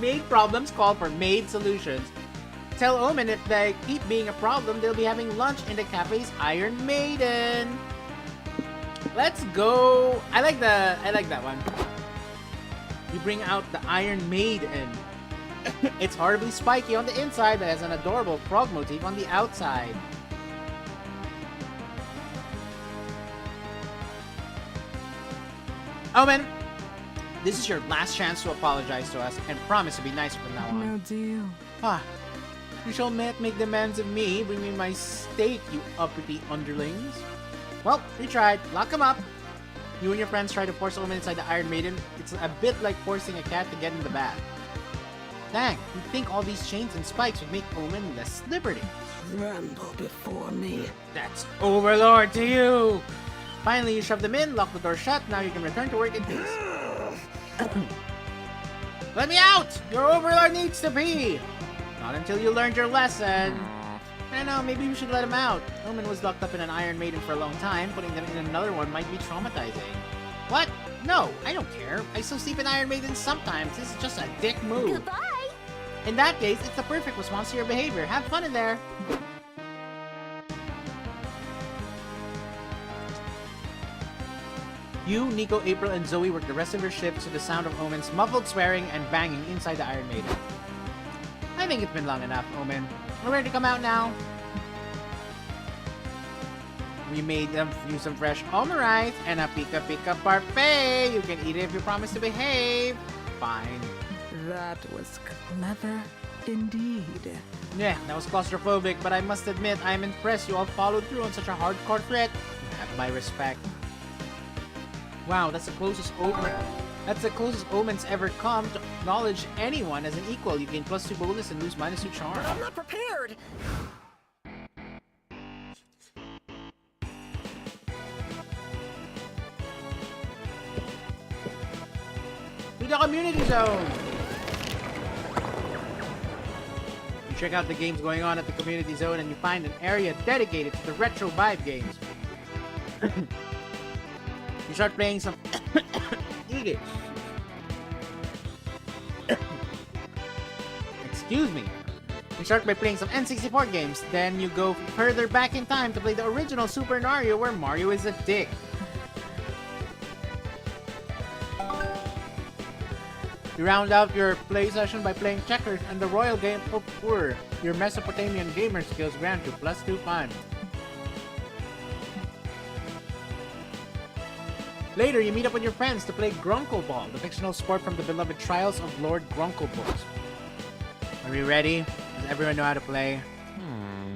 Maid problems call for maid solutions. Tell Omen if they keep being a problem, they'll be having lunch in the cafe's Iron Maiden. Let's go. I like that one. You bring out the Iron Maiden. It's horribly spiky on the inside, but has an adorable frog motif on the outside. Omen, this is your last chance to apologize to us and promise to be nicer from now on. No deal. Ah, you shall make demands of me. Bring me my steak, you uppity underlings. Well, we tried. Lock him up. You and your friends try to force Omen inside the Iron Maiden. It's a bit like forcing a cat to get in the bath. Dang, you'd think all these chains and spikes would make Omen less liberty. Ramble before me. That's Overlord to you! Finally, you shove them in, lock the door shut, now you can return to work in peace. Let me out! Your Overlord needs to pee! Not until you learned your lesson. I don't know, maybe we should let him out. Omen was locked up in an Iron Maiden for a long time. Putting them in another one might be traumatizing. What? No, I don't care. I still sleep in Iron Maidens sometimes. This is just a dick move. Goodbye. In that case, it's the perfect response to your behavior. Have fun in there. You, Nico, April, and Zoe work the rest of your shift to the sound of Omen's muffled swearing and banging inside the Iron Maiden. I think it's been long enough, Omen. We're ready to come out now. We made you some fresh omurice and a pika pika parfait. You can eat it if you promise to behave. Fine. That was clever indeed. Yeah, that was claustrophobic, but I must admit, I am impressed you all followed through on such a hardcore threat. You have my respect. Wow, that's the closest Omen's ever come to acknowledge anyone as an equal. You gain +2 boldness and lose -2 charm. I'm not prepared. To the community zone! Check out the games going on at the community zone and you find an area dedicated to the retro vibe games. You start playing some Excuse me. You start by playing some N64 games, then you go further back in time to play the original Super Mario where Mario is a dick. You round out your play session by playing checkers and the Royal Game of Ur. Your Mesopotamian gamer skills grant you +2 fun. Later, you meet up with your friends to play Grunkle Ball, the fictional sport from the beloved Trials of Lord Grunkle books. Are we ready? Does everyone know how to play?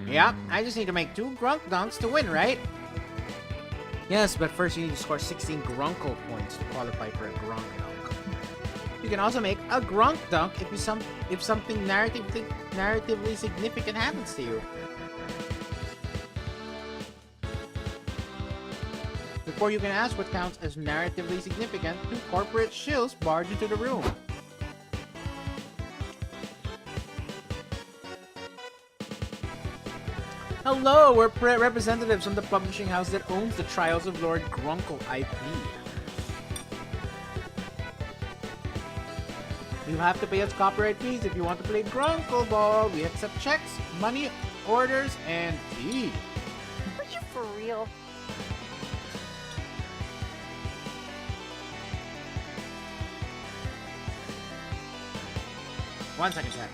Yeah, I just need to make 2 Grunk Dunks to win, right? Yes, but first you need to score 16 Grunkle points to qualify for a Grunk Dunk. You can also make a Grunk Dunk if something narratively significant happens to you. Before you can ask what counts as narratively significant, 2 corporate shills barge into the room. Hello, we're representatives from the publishing house that owns the Trials of Lord Grunkle IP. You have to pay us copyright fees if you want to play Grunkle Ball. We accept checks, money, orders, and fees. Are you for real? One second, chat.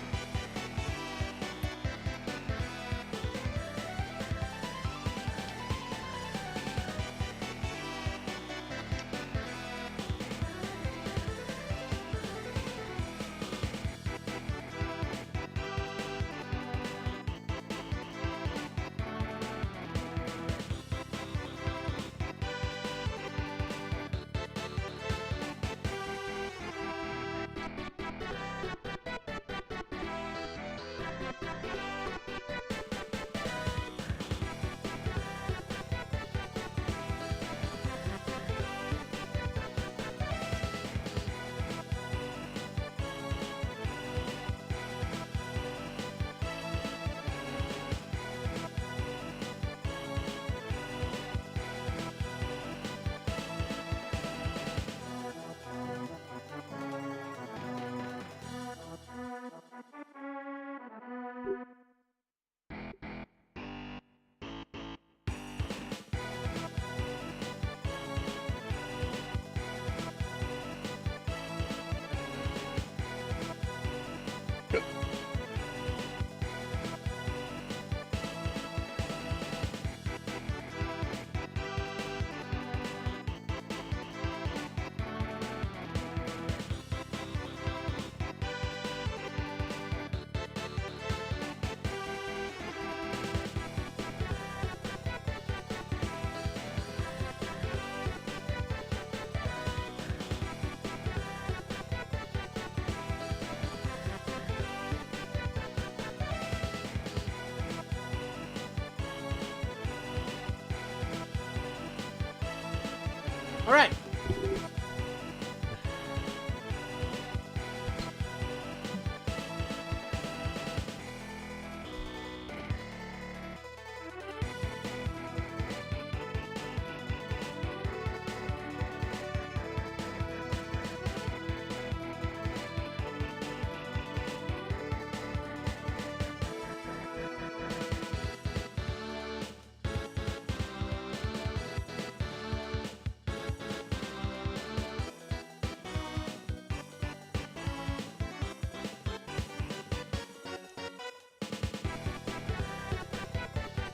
All right.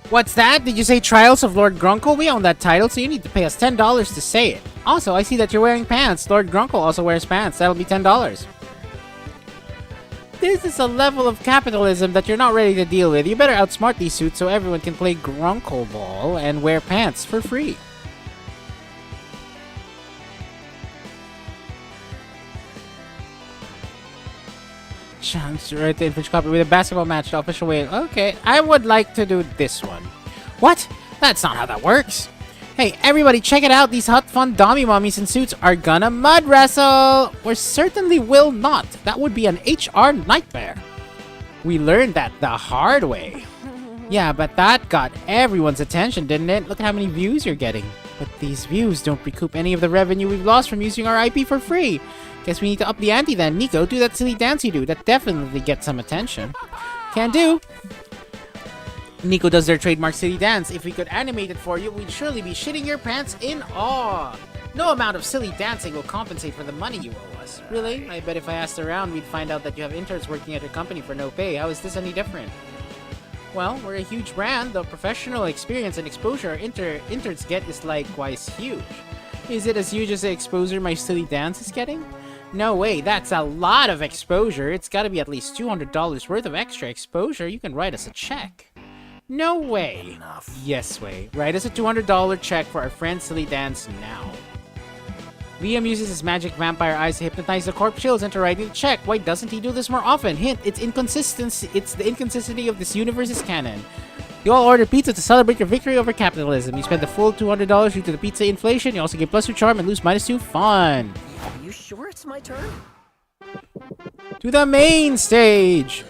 What's that? Did you say Trials of Lord Grunkle? We own that title, so you need to pay us $10 to say it. Also, I see that you're wearing pants. Lord Grunkle also wears pants. That'll be $10. This is a level of capitalism that you're not ready to deal with. You better outsmart these suits so everyone can play Grunkle Ball and wear pants for free. Chance to write the infringed copy with a basketball match the official way. Okay, I would like to do this one. What? That's not how that works. Hey, everybody, check it out. These hot, fun dummy mummies in suits are gonna mud wrestle. Or certainly will not. That would be an HR nightmare. We learned that the hard way. Yeah, but that got everyone's attention, didn't it? Look at how many views you're getting. But these views don't recoup any of the revenue we've lost from using our IP for free. Guess we need to up the ante then. Nico, do that silly dance you do. That definitely gets some attention. Can do. Nico does their trademark silly dance. If we could animate it for you, we'd surely be shitting your pants in awe. No amount of silly dancing will compensate for the money you owe us. Really? I bet if I asked around, we'd find out that you have interns working at your company for no pay. How is this any different? Well, we're a huge brand. The professional experience and exposure our interns get is likewise huge. Is it as huge as the exposure my silly dance is getting? No way, that's a lot of exposure. It's gotta be at least $200 worth of extra exposure. You can write us a check. No way. Enough. Yes way. Write us a $200 check for our friend Silly Dance now. Liam uses his magic vampire eyes to hypnotize the corpse chills into writing the check. Why doesn't he do this more often? Hint, it's inconsistency. It's the inconsistency of this universe's canon. You all order pizza to celebrate your victory over capitalism. You spend the full $200 due to the pizza inflation. You also get +2 charm and lose -2 fun. Are you sure it's my turn? To the main stage.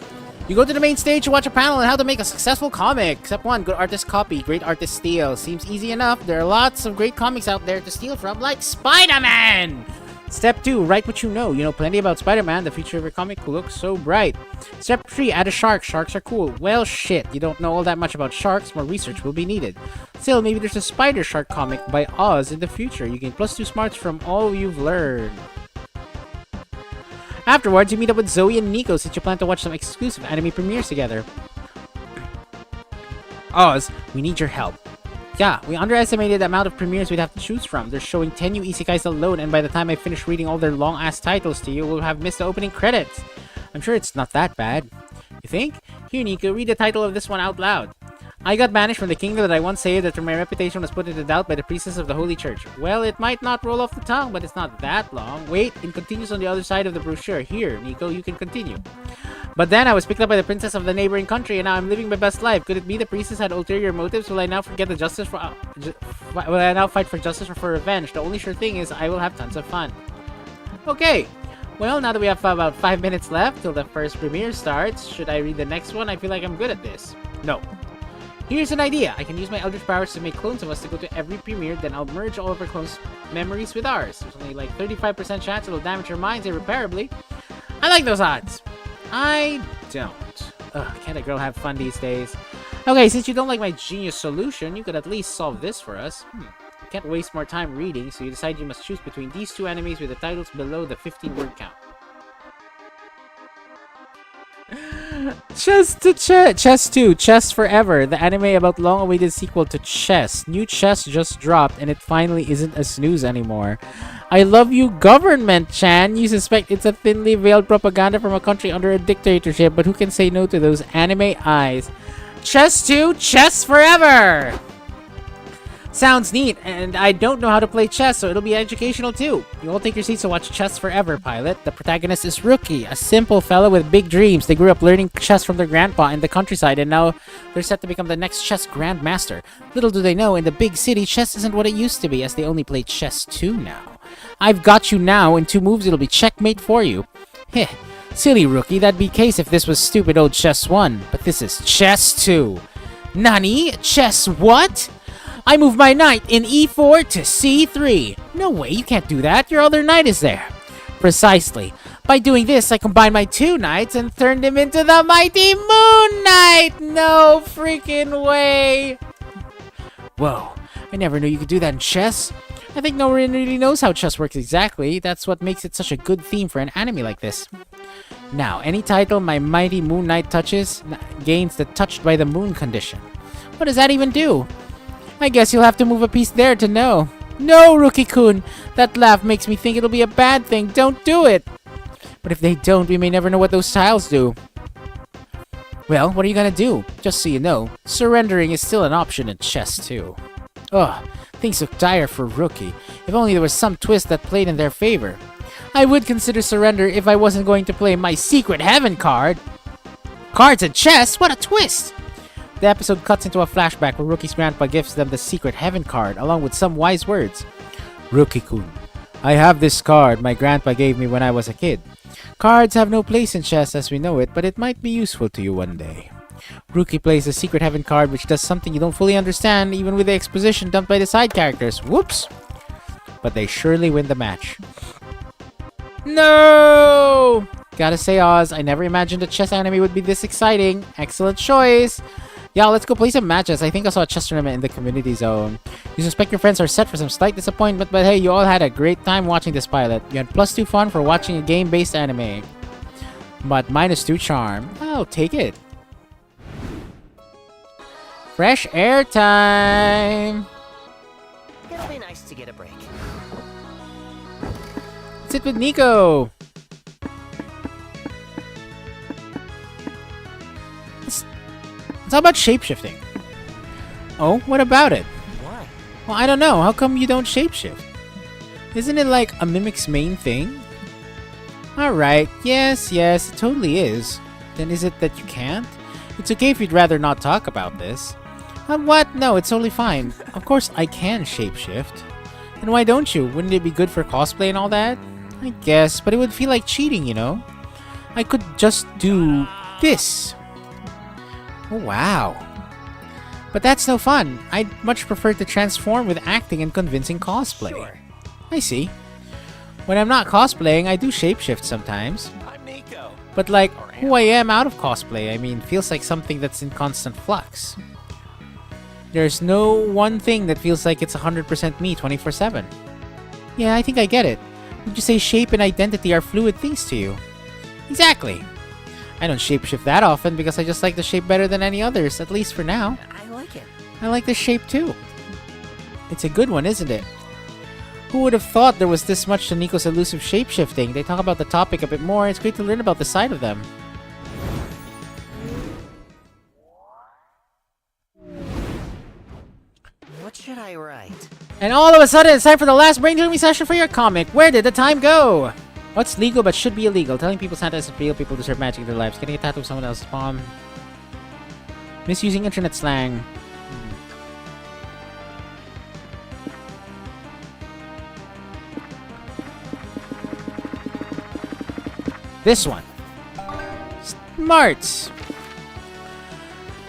You go to the main stage to watch a panel on how to make a successful comic. Step 1, good artist copy, great artist steal. Seems easy enough. There are lots of great comics out there to steal from, like Spider-Man! Step 2, write what you know. You know plenty about Spider-Man. The future of your comic looks so bright. Step 3, add a shark. Sharks are cool. Well, shit. You don't know all that much about sharks. More research will be needed. Still, maybe there's a Spider Shark comic by Oz in the future. You gain +2 smarts from all you've learned. Afterwards, you meet up with Zoe and Nico since you plan to watch some exclusive anime premieres together. Oz, we need your help. Yeah, we underestimated the amount of premieres we'd have to choose from. They're showing 10 new isekais alone, and by the time I finish reading all their long-ass titles to you, we'll have missed the opening credits. I'm sure it's not that bad. You think? Here, Nico, read the title of this one out loud. I got banished from the kingdom that I once saved after my reputation was put into doubt by the priestess of the Holy Church. Well, it might not roll off the tongue, but it's not that long. Wait, it continues on the other side of the brochure. Here, Nico, you can continue. But then I was picked up by the princess of the neighboring country, and now I'm living my best life. Could it be the priestess had ulterior motives? Will I now forget the justice for? Will I now fight for justice or for revenge? The only sure thing is I will have tons of fun. Okay. Well, now that we have about 5 minutes left till the first premiere starts, should I read the next one? I feel like I'm good at this. No. Here's an idea. I can use my Eldritch powers to make clones of us to go to every premiere, then I'll merge all of our clones' memories with ours. There's only like 35% chance it'll damage your minds irreparably. I like those odds. I don't. Ugh, can't a girl have fun these days? Okay, since you don't like my genius solution, you could at least solve this for us. Can't waste more time reading, so you decide you must choose between these two enemies with the titles below the 15-word count. Chess 2, Chess Forever, the anime about long-awaited sequel to Chess. New Chess just dropped, and it finally isn't a snooze anymore. I love you, government-chan. You suspect it's a thinly veiled propaganda from a country under a dictatorship, but who can say no to those anime eyes? Chess 2, Chess Forever! Sounds neat, and I don't know how to play chess, so it'll be educational too. You all take your seats to watch Chess Forever, pilot. The protagonist is Rookie, a simple fellow with big dreams. They grew up learning chess from their grandpa in the countryside, and now they're set to become the next chess grandmaster. Little do they know, in the big city, chess isn't what it used to be, as they only play Chess 2 now. I've got you now. In 2 moves, it'll be checkmate for you. Heh. Silly Rookie, that'd be case if this was stupid old Chess 1, but this is Chess 2. Nani? Chess what? I move my knight in e4 to c3. No way, you can't do that. Your other knight is there. Precisely. By doing this, I combine my 2 knights and turn them into the mighty Moon Knight. No freaking way. Whoa, I never knew you could do that in chess. I think no one really knows how chess works exactly. That's what makes it such a good theme for an anime like this. Now, any title my mighty Moon Knight touches gains the touched by the moon condition. What does that even do? I guess you'll have to move a piece there to know. No, Rookie-kun! That laugh makes me think it'll be a bad thing. Don't do it! But if they don't, we may never know what those tiles do. Well, what are you gonna do? Just so you know, surrendering is still an option in chess too. Ugh, things look dire for Rookie. If only there was some twist that played in their favor. I would consider surrender if I wasn't going to play my Secret Heaven card. Cards and chess? What a twist! The episode cuts into a flashback where Rookie's grandpa gives them the Secret Heaven card, along with some wise words. Rookie-kun, I have this card my grandpa gave me when I was a kid. Cards have no place in chess as we know it, but it might be useful to you one day. Rookie plays a Secret Heaven card which does something you don't fully understand even with the exposition dumped by the side characters. Whoops! But they surely win the match. No! Gotta say, Oz, I never imagined a chess anime would be this exciting. Excellent choice! Yeah, let's go play some matches. I think I saw a chess tournament in the community zone. You suspect your friends are set for some slight disappointment, but hey, you all had a great time watching this pilot. You had +2 fun for watching a game-based anime. But -2 charm. I'll take it. Fresh air time! It'll be nice to get a break. Sit with Nico! It's all about shapeshifting. Oh, what about it? Why? Well, I don't know. How come you don't shapeshift? Isn't it like a mimic's main thing? Alright, yes, it totally is. Then is it that you can't? It's okay if you'd rather not talk about this. What? No, it's totally fine. Of course I can shapeshift. Then why don't you? Wouldn't it be good for cosplay and all that? I guess, but it would feel like cheating, you know? I could just do this. Oh, wow. But that's no fun. I'd much prefer to transform with acting and convincing cosplay. Sure. I see. When I'm not cosplaying, I do shapeshift sometimes. I'm Nico. But like, who I am out of cosplay, I mean, feels like something that's in constant flux. There's no one thing that feels like it's 100% me 24/7. Yeah, I think I get it. Would you say shape and identity are fluid things to you? Exactly. I don't shapeshift that often because I just like the shape better than any others, at least for now. I like it. I like this shape too. It's a good one, isn't it? Who would have thought there was this much to Nico's elusive shapeshifting? They talk about the topic a bit more. It's great to learn about the side of them. What should I write? And all of a sudden, it's time for the last brainstorming session for your comic. Where did the time go? What's legal but should be illegal? Telling people Santa isn't real, people deserve magic in their lives. Getting a tattoo of someone else's palm. Misusing internet slang. This one. Smarts.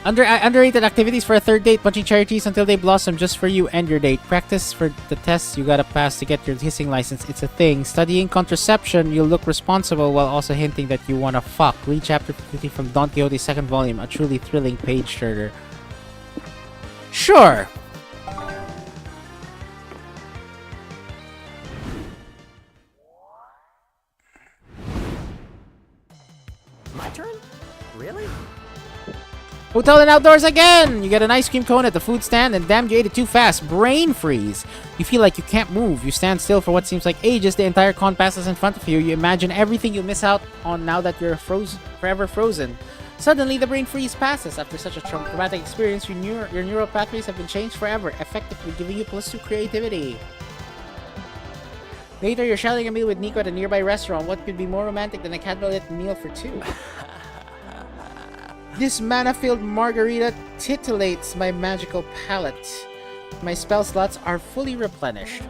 Underrated activities for a third date. Punching cherry trees until they blossom just for you and your date. Practice for the tests you gotta pass to get your hissing license. It's a thing. Studying contraception. You'll look responsible while also hinting that you wanna fuck. Read chapter 50 from Don Quixote's second volume. A truly thrilling page-turner. Sure. My turn? Really? Hotel and outdoors again! You get an ice cream cone at the food stand and damn you ate it too fast. Brain freeze. You feel like you can't move. You stand still for what seems like ages. The entire con passes in front of you. You imagine everything you'll miss out on now that you're forever frozen. Suddenly, the brain freeze passes. After such a traumatic experience, your neural pathways have been changed forever, effectively giving you +2 creativity. Later, you're sharing a meal with Nico at a nearby restaurant. What could be more romantic than a candlelit meal for two? This mana-filled margarita titillates my magical palate. My spell slots are fully replenished.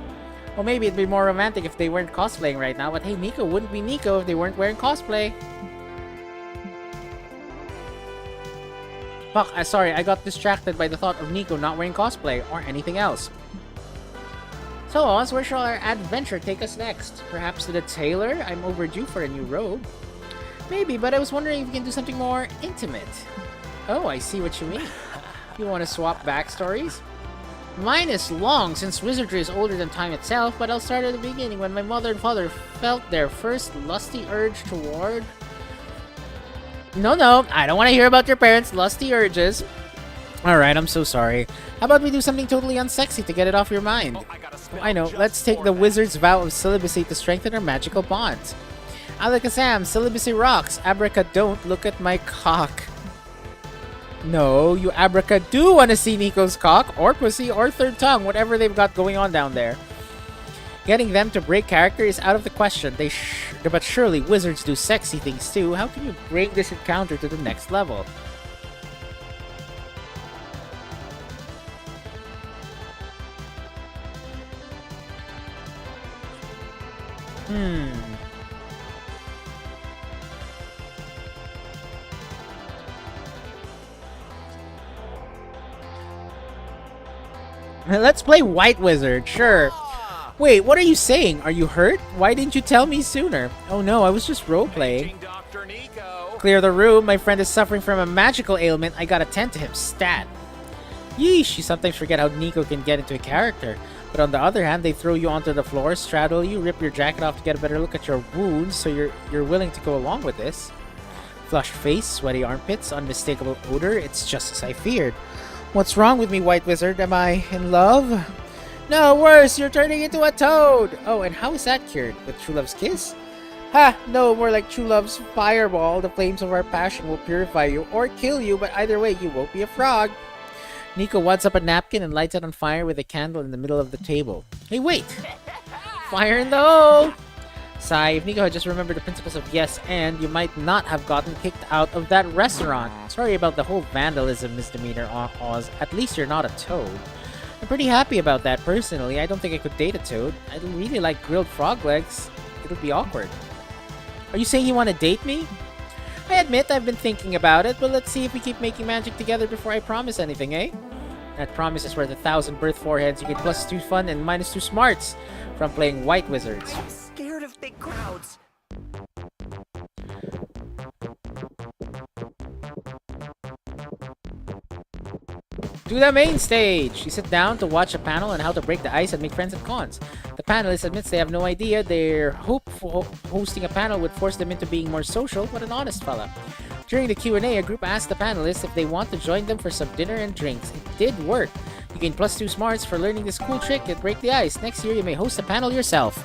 Well, maybe it'd be more romantic if they weren't cosplaying right now, but hey, Nico wouldn't be Nico if they weren't wearing cosplay. Fuck, sorry, I got distracted by the thought of Nico not wearing cosplay or anything else. So, Oz, where shall our adventure take us next? Perhaps to the tailor? I'm overdue for a new robe. Maybe, but I was wondering if we can do something more intimate. Oh, I see what you mean. You want to swap backstories? Mine is long, since wizardry is older than time itself, but I'll start at the beginning when my mother and father felt their first lusty urge toward... No, I don't want to hear about your parents' lusty urges. Alright, I'm so sorry. How about we do something totally unsexy to get it off your mind? I know, let's take the wizard's vow of celibacy to strengthen our magical bonds. Alakazam, celibacy rocks. Abraca, don't look at my cock. No, you Abraca do want to see Nico's cock, or pussy, or third tongue, whatever they've got going on down there. Getting them to break character is out of the question. But surely wizards do sexy things too. How can you bring this encounter to the next level? Let's play White Wizard, sure. Wait, what are you saying? Are you hurt? Why didn't you tell me sooner? Oh no, I was just role-playing. Dr. Nico. Clear the room. My friend is suffering from a magical ailment. I gotta tend to him. Stat. Yeesh, you sometimes forget how Nico can get into a character. But on the other hand, they throw you onto the floor, straddle you, rip your jacket off to get a better look at your wounds, so you're willing to go along with this. Flushed face, sweaty armpits, unmistakable odor. It's just as I feared. What's wrong with me, White Wizard? Am I in love? No, worse, you're turning into a toad! Oh, and how is that cured? With True Love's kiss? Ha! No, more like True Love's fireball. The flames of our passion will purify you or kill you, but either way, you won't be a frog. Nico wads up a napkin and lights it on fire with a candle in the middle of the table. Hey, wait! Fire in the hole! Sigh, if Nico had just remembered the principles of yes and, you might not have gotten kicked out of that restaurant. Sorry about the whole vandalism misdemeanor, Oz. At least you're not a toad. I'm pretty happy about that, personally. I don't think I could date a toad. I really like grilled frog legs. It would be awkward. Are you saying you want to date me? I admit I've been thinking about it, but let's see if we keep making magic together before I promise anything, eh? That promise is worth 1,000 birth foreheads. You get +2 fun and -2 smarts from playing White Wizards. I'm scared of big crowds. To the main stage! You sit down to watch a panel on how to break the ice and make friends at cons. The panelist admits they have no idea their hope for hosting a panel would force them into being more social, but an honest fella. During the Q&A, a group asked the panelists if they want to join them for some dinner and drinks. It did work. You gain +2 smarts for learning this cool trick and break the ice. Next year, you may host a panel yourself.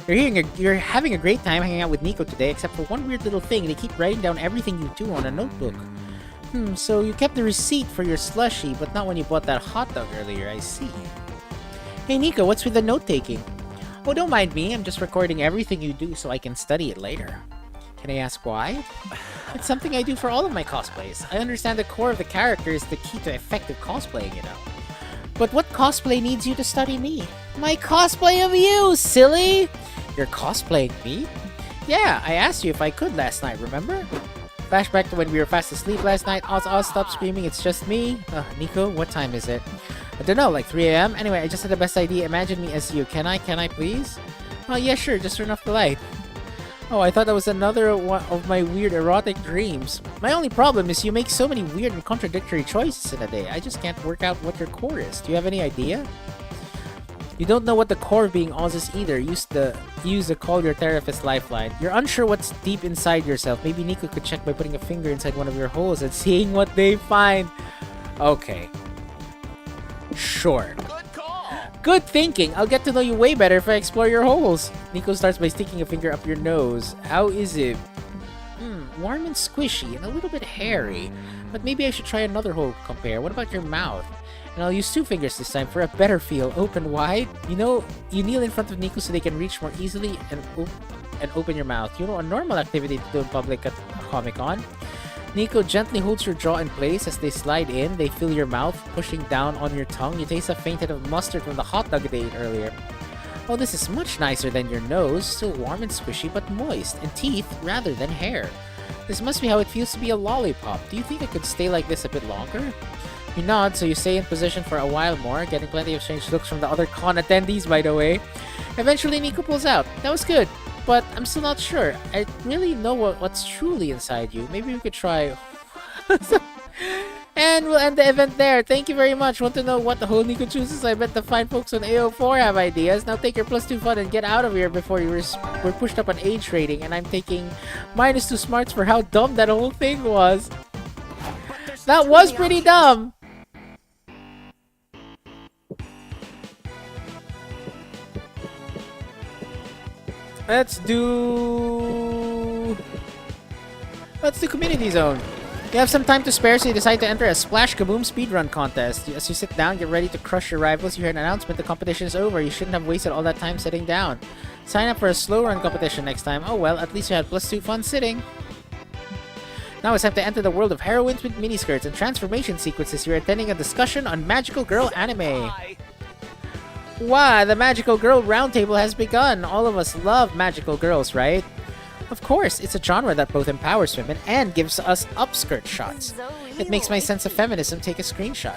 You're having a great time hanging out with Nico today, except for one weird little thing. They keep writing down everything you do on a notebook. So you kept the receipt for your slushie, but not when you bought that hot dog earlier, I see. Hey Nico, what's with the note-taking? Oh, don't mind me, I'm just recording everything you do so I can study it later. Can I ask why? It's something I do for all of my cosplays. I understand the core of the character is the key to effective cosplaying, you know. But what cosplay needs you to study me? My cosplay of you, silly! You're cosplaying me? Yeah, I asked you if I could last night, remember? Flashback to when we were fast asleep last night. Oz, stop screaming, it's just me. Nico, what time is it? I don't know, like 3 a.m.? Anyway, I just had the best idea. Imagine me as you. Can I please? Oh, yeah, sure, just turn off the light. Oh, I thought that was another one of my weird erotic dreams. My only problem is you make so many weird and contradictory choices in a day. I just can't work out what your core is. Do you have any idea? You don't know what the core of being Oz is either. Use the call your therapist lifeline. You're unsure what's deep inside yourself. Maybe Nico could check by putting a finger inside one of your holes and seeing what they find. Okay. Sure. Good call. Good thinking. I'll get to know you way better if I explore your holes. Nico starts by sticking a finger up your nose. How is it? Warm and squishy and a little bit hairy. But maybe I should try another hole to compare. What about your mouth? And I'll use 2 fingers this time for a better feel. Open wide. You know, you kneel in front of Nico so they can reach more easily and open your mouth. You know, a normal activity to do in public at Comic-Con. Nico gently holds your jaw in place as they slide in. They fill your mouth, pushing down on your tongue. You taste a faint hint of mustard from the hot dog they ate earlier. Oh, this is much nicer than your nose. Still warm and squishy, but moist. And teeth rather than hair. This must be how it feels to be a lollipop. Do you think I could stay like this a bit longer? You nod, so you stay in position for a while more, getting plenty of strange looks from the other con attendees, by the way. Eventually, Nico pulls out. That was good, but I'm still not sure. I really know what's truly inside you. Maybe we could try... And we'll end the event there. Thank you very much. Want to know what the whole Nico chooses? I bet the fine folks on AO4 have ideas. Now take your +2 fun and get out of here before we're pushed up on age rating, and I'm taking -2 smarts for how dumb that whole thing was. That was pretty dumb. Let's do Community Zone. You have some time to spare, so you decide to enter a Splash Kaboom speedrun contest. As you sit down, get ready to crush your rivals, you hear an announcement the competition is over. You shouldn't have wasted all that time sitting down. Sign up for a slow run competition next time. Oh well, at least you had +2 fun sitting. Now it's time to enter the world of heroines with miniskirts and transformation sequences. You're attending a discussion on Magical Girl anime. Wow, the Magical Girl Roundtable has begun. All of us love magical girls, right? Of course, it's a genre that both empowers women and gives us upskirt shots. It makes my sense of feminism take a screenshot.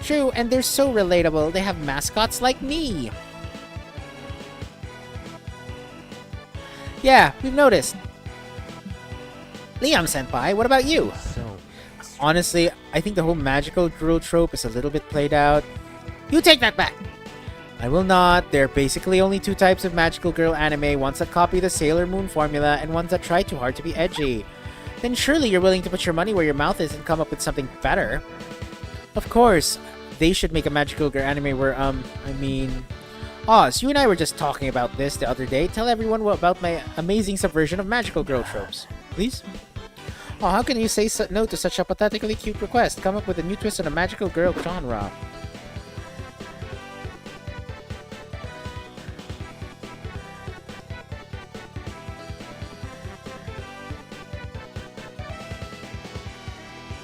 True, and they're so relatable. They have mascots like me. Yeah, we've noticed. Liam Senpai, what about you? Honestly, I think the whole magical girl trope is a little bit played out. You take that back! I will not. There are basically only two types of magical girl anime, ones that copy the Sailor Moon formula and ones that try too hard to be edgy. Then surely you're willing to put your money where your mouth is and come up with something better. Of course, they should make a magical girl anime where, Oz, you and I were just talking about this the other day. Tell everyone about my amazing subversion of magical girl tropes. Please? Oh, how can you say no to such a pathetically cute request? Come up with a new twist on a magical girl genre.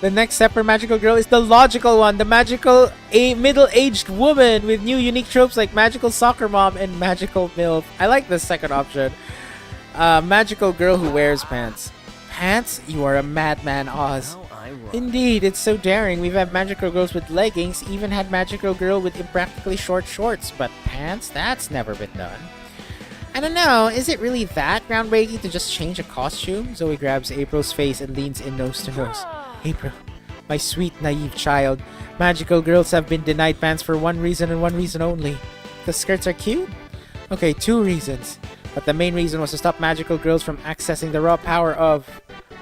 The next step for magical girl is the logical one. The magical middle-aged woman with new unique tropes like magical soccer mom and magical MILF. I like the second option. Magical girl who wears pants. Pants? You are a madman, Oz. Indeed, it's so daring. We've had magical girls with leggings, even had magical girl with impractically short shorts. But pants? That's never been done. I don't know, is it really that groundbreaking to just change a costume? Zoe grabs April's face and leans in nose to nose. April, my sweet, naive child. Magical girls have been denied pants for one reason and one reason only. Because skirts are cute? Okay, two reasons. But the main reason was to stop magical girls from accessing the raw power of...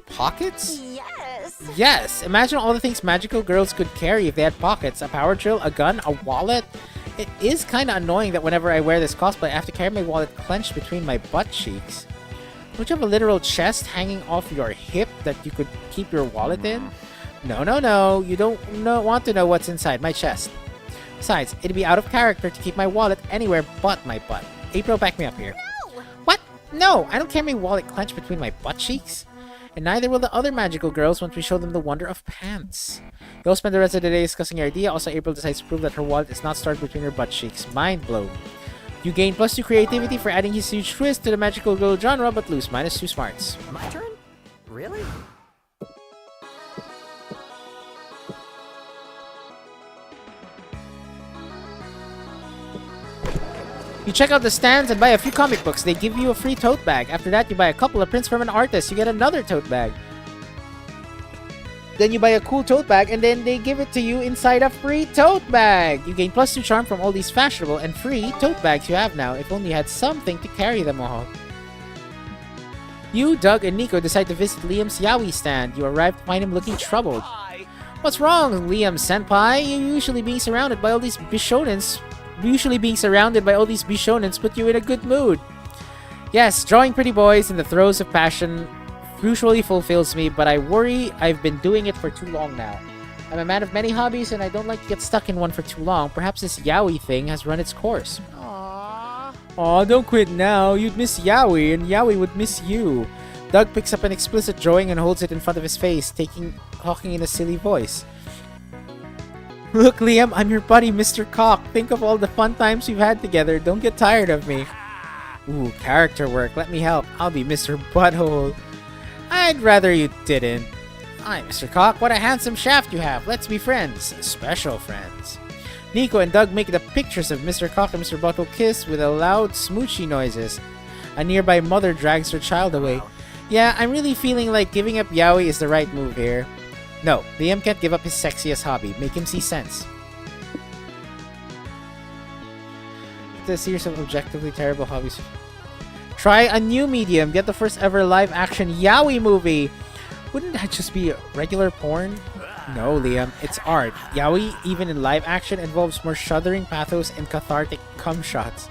pockets? Yes. Yes! Imagine all the things magical girls could carry if they had pockets. A power drill, a gun, a wallet. It is kinda annoying that whenever I wear this cosplay, I have to carry my wallet clenched between my butt cheeks. Don't you have a literal chest hanging off your hip that you could keep your wallet in? No. You don't want to know what's inside my chest. Besides, it'd be out of character to keep my wallet anywhere but my butt. April, back me up here. No. What? No, I don't carry my wallet clenched between my butt cheeks. And neither will the other magical girls once we show them the wonder of pants. You'll spend the rest of the day discussing your idea. Also, April decides to prove that her wallet is not stored between her butt cheeks. Mind blown. You gain +2 creativity for adding his huge twist to the magical girl genre, but lose -2 smarts. My turn? Really? You check out the stands and buy a few comic books. They give you a free tote bag. After that, you buy a couple of prints from an artist. You get another tote bag. Then you buy a cool tote bag, and then they give it to you inside a free tote bag. You gain +2 charm from all these fashionable and free tote bags you have now. If only you had something to carry them all. You, Doug, and Nico decide to visit Liam's Yaoi stand. You arrive to find him looking troubled. What's wrong, Liam Senpai? You're usually being surrounded by all these bishonens. Put you in a good mood. Yes, drawing pretty boys in the throes of passion usually fulfills me, but I worry I've been doing it for too long now. I'm a man of many hobbies, and I don't like to get stuck in one for too long. Perhaps this yaoi thing has run its course. Aw, don't quit now. You'd miss yaoi, and yaoi would miss you. Doug picks up an explicit drawing and holds it in front of his face, talking in a silly voice. Look, Liam, I'm your buddy, Mr. Cock. Think of all the fun times we've had together. Don't get tired of me. Ooh, character work. Let me help. I'll be Mr. Butthole. I'd rather you didn't. Hi, Mr. Cock. What a handsome shaft you have. Let's be friends. Special friends. Nico and Doug make the pictures of Mr. Cock and Mr. Butthole kiss with a loud smoochy noises. A nearby mother drags her child away. Yeah, I'm really feeling like giving up yaoi is the right move here. No, Liam can't give up his sexiest hobby. Make him see sense. The series of objectively terrible hobbies. Try a new medium. Get the first ever live-action yaoi movie. Wouldn't that just be regular porn? No, Liam. It's art. Yaoi, even in live action, involves more shuddering pathos and cathartic cum shots.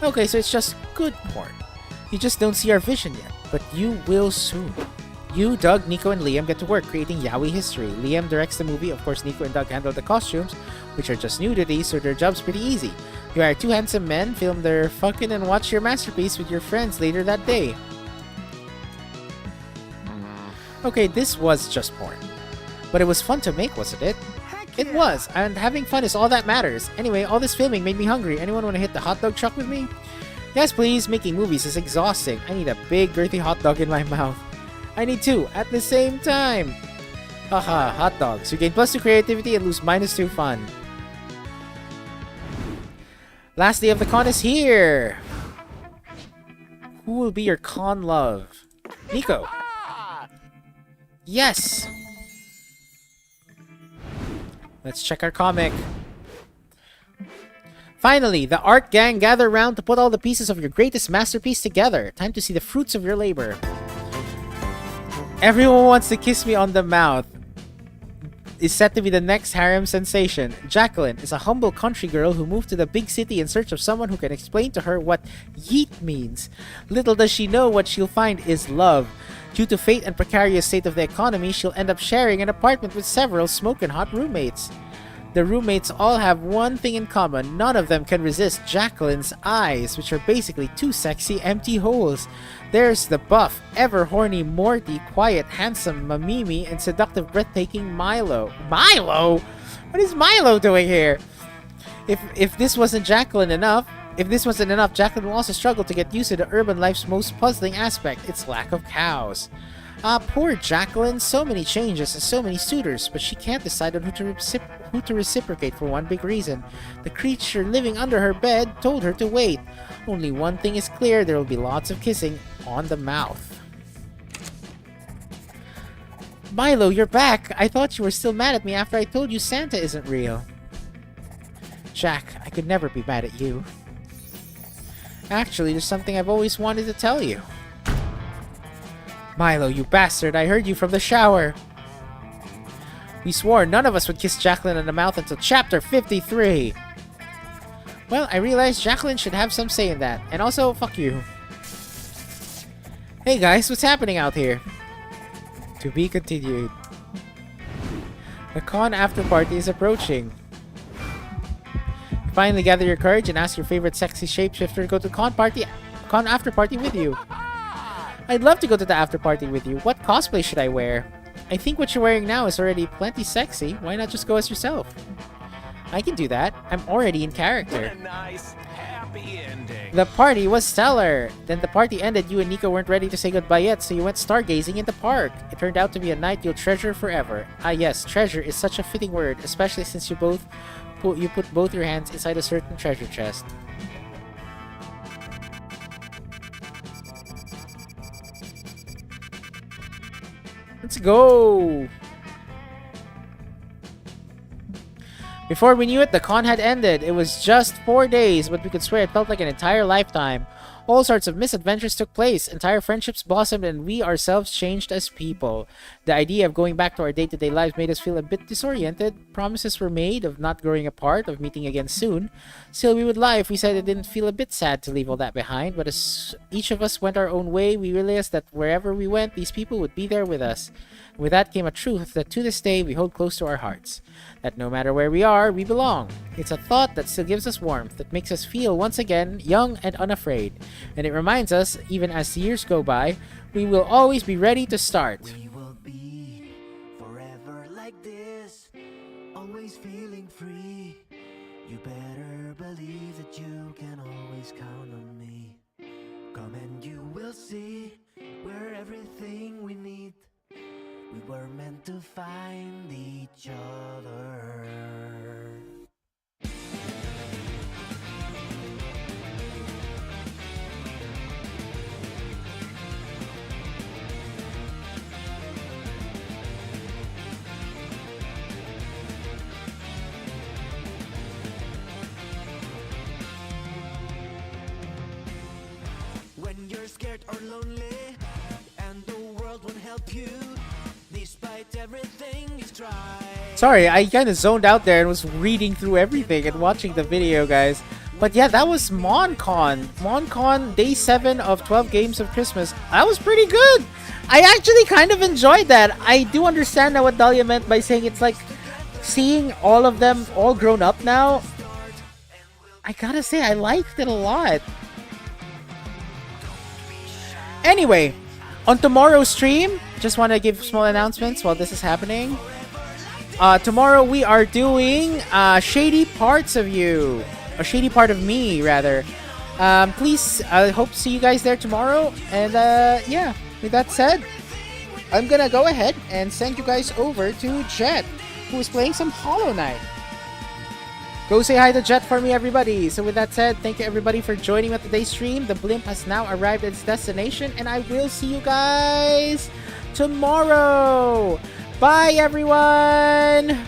Okay, so it's just good porn. You just don't see our vision yet, but you will soon. You, Doug, Nico, and Liam get to work creating yaoi history. Liam directs the movie. Of course, Nico and Doug handle the costumes, which are just nudity, so their job's pretty easy. You hire two handsome men, film their fucking, and watch your masterpiece with your friends later that day. Okay, this was just porn. But it was fun to make, wasn't it? It was, and having fun is all that matters. Anyway, all this filming made me hungry. Anyone want to hit the hot dog truck with me? Yes, please. Making movies is exhausting. I need a big, girthy hot dog in my mouth. I need two at the same time. Haha, hot dogs. You gain +2 creativity and lose -2 fun. Last day of the con is here. Who will be your con love? Nico. Yes. Let's check our comic. Finally, the art gang gather round to put all the pieces of your greatest masterpiece together. Time to see the fruits of your labor. Everyone wants to kiss me on the mouth is set to be the next harem sensation. Jacqueline is a humble country girl who moved to the big city in search of someone who can explain to her what yeet means. Little does she know what she'll find is love. Due to fate and precarious state of the economy, she'll end up sharing an apartment with several smoking hot roommates. The roommates all have one thing in common. None of them can resist Jacqueline's eyes, which are basically two sexy empty holes. There's the buff, ever horny Morty, quiet, handsome Mamimi, and seductive, breathtaking Milo. Milo? What is Milo doing here? If this wasn't enough, Jacqueline will also struggle to get used to the urban life's most puzzling aspect, its lack of cows. Poor Jacqueline, so many changes and so many suitors, but she can't decide on who to reciprocate for one big reason. The creature living under her bed told her to wait. Only one thing is clear, there will be lots of kissing on the mouth. Milo, you're back! I thought you were still mad at me after I told you Santa isn't real. Jack, I could never be mad at you. Actually, there's something I've always wanted to tell you. Milo, you bastard, I heard you from the shower. We swore none of us would kiss Jacqueline on the mouth until chapter 53. Well, I realized Jacqueline should have some say in that. And also, fuck you. Hey guys, what's happening out here? To be continued. The con after party is approaching. Finally gather your courage and ask your favorite sexy shapeshifter to go to con after party with you. I'd love to go to the after party with you. What cosplay should I wear? I think what you're wearing now is already plenty sexy. Why not just go as yourself? I can do that. I'm already in character. What a nice, happy ending. The party was stellar. Then the party ended. You and Nico weren't ready to say goodbye yet, so you went stargazing in the park. It turned out to be a night you'll treasure forever. Ah yes, treasure is such a fitting word, especially since you put both your hands inside a certain treasure chest. Let's go! Before we knew it, the con had ended. It was just 4 days, but we could swear it felt like an entire lifetime. All sorts of misadventures took place, entire friendships blossomed, and we ourselves changed as people. The idea of going back to our day-to-day lives made us feel a bit disoriented. Promises were made of not growing apart, of meeting again soon. Still, we would lie if we said it didn't feel a bit sad to leave all that behind, but as each of us went our own way, we realized that wherever we went, these people would be there with us. With that came a truth that to this day we hold close to our hearts. That no matter where we are, we belong. It's a thought that still gives us warmth, that makes us feel once again young and unafraid. And it reminds us, even as the years go by, we will always be ready to start. We will be forever like this, always feeling free. You better believe that you can always count on me. Come and you will see we're everything we need. We were meant to find each other. When you're scared or lonely and the world won't help you, despite everything you've tried. Sorry, I kind of zoned out there and was reading through everything and watching the video, guys. But yeah, that was MonCon. MonCon, day 7 of 12 Games of Christmas. That was pretty good. I actually kind of enjoyed that. I do understand now what Dahlia meant by saying it's like seeing all of them all grown up now. I gotta say, I liked it a lot. Anyway, on tomorrow's stream, just want to give small announcements while this is happening. Tomorrow we are doing Shady Parts of You. Or Shady Part of Me, rather. Please, I hope to see you guys there tomorrow. And yeah, with that said, I'm gonna go ahead and send you guys over to Jet, who is playing some Hollow Knight. Go say hi to Jet for me, everybody. So with that said, thank you everybody for joining me at today's stream. The blimp has now arrived at its destination, and I will see you guys tomorrow. Bye, everyone.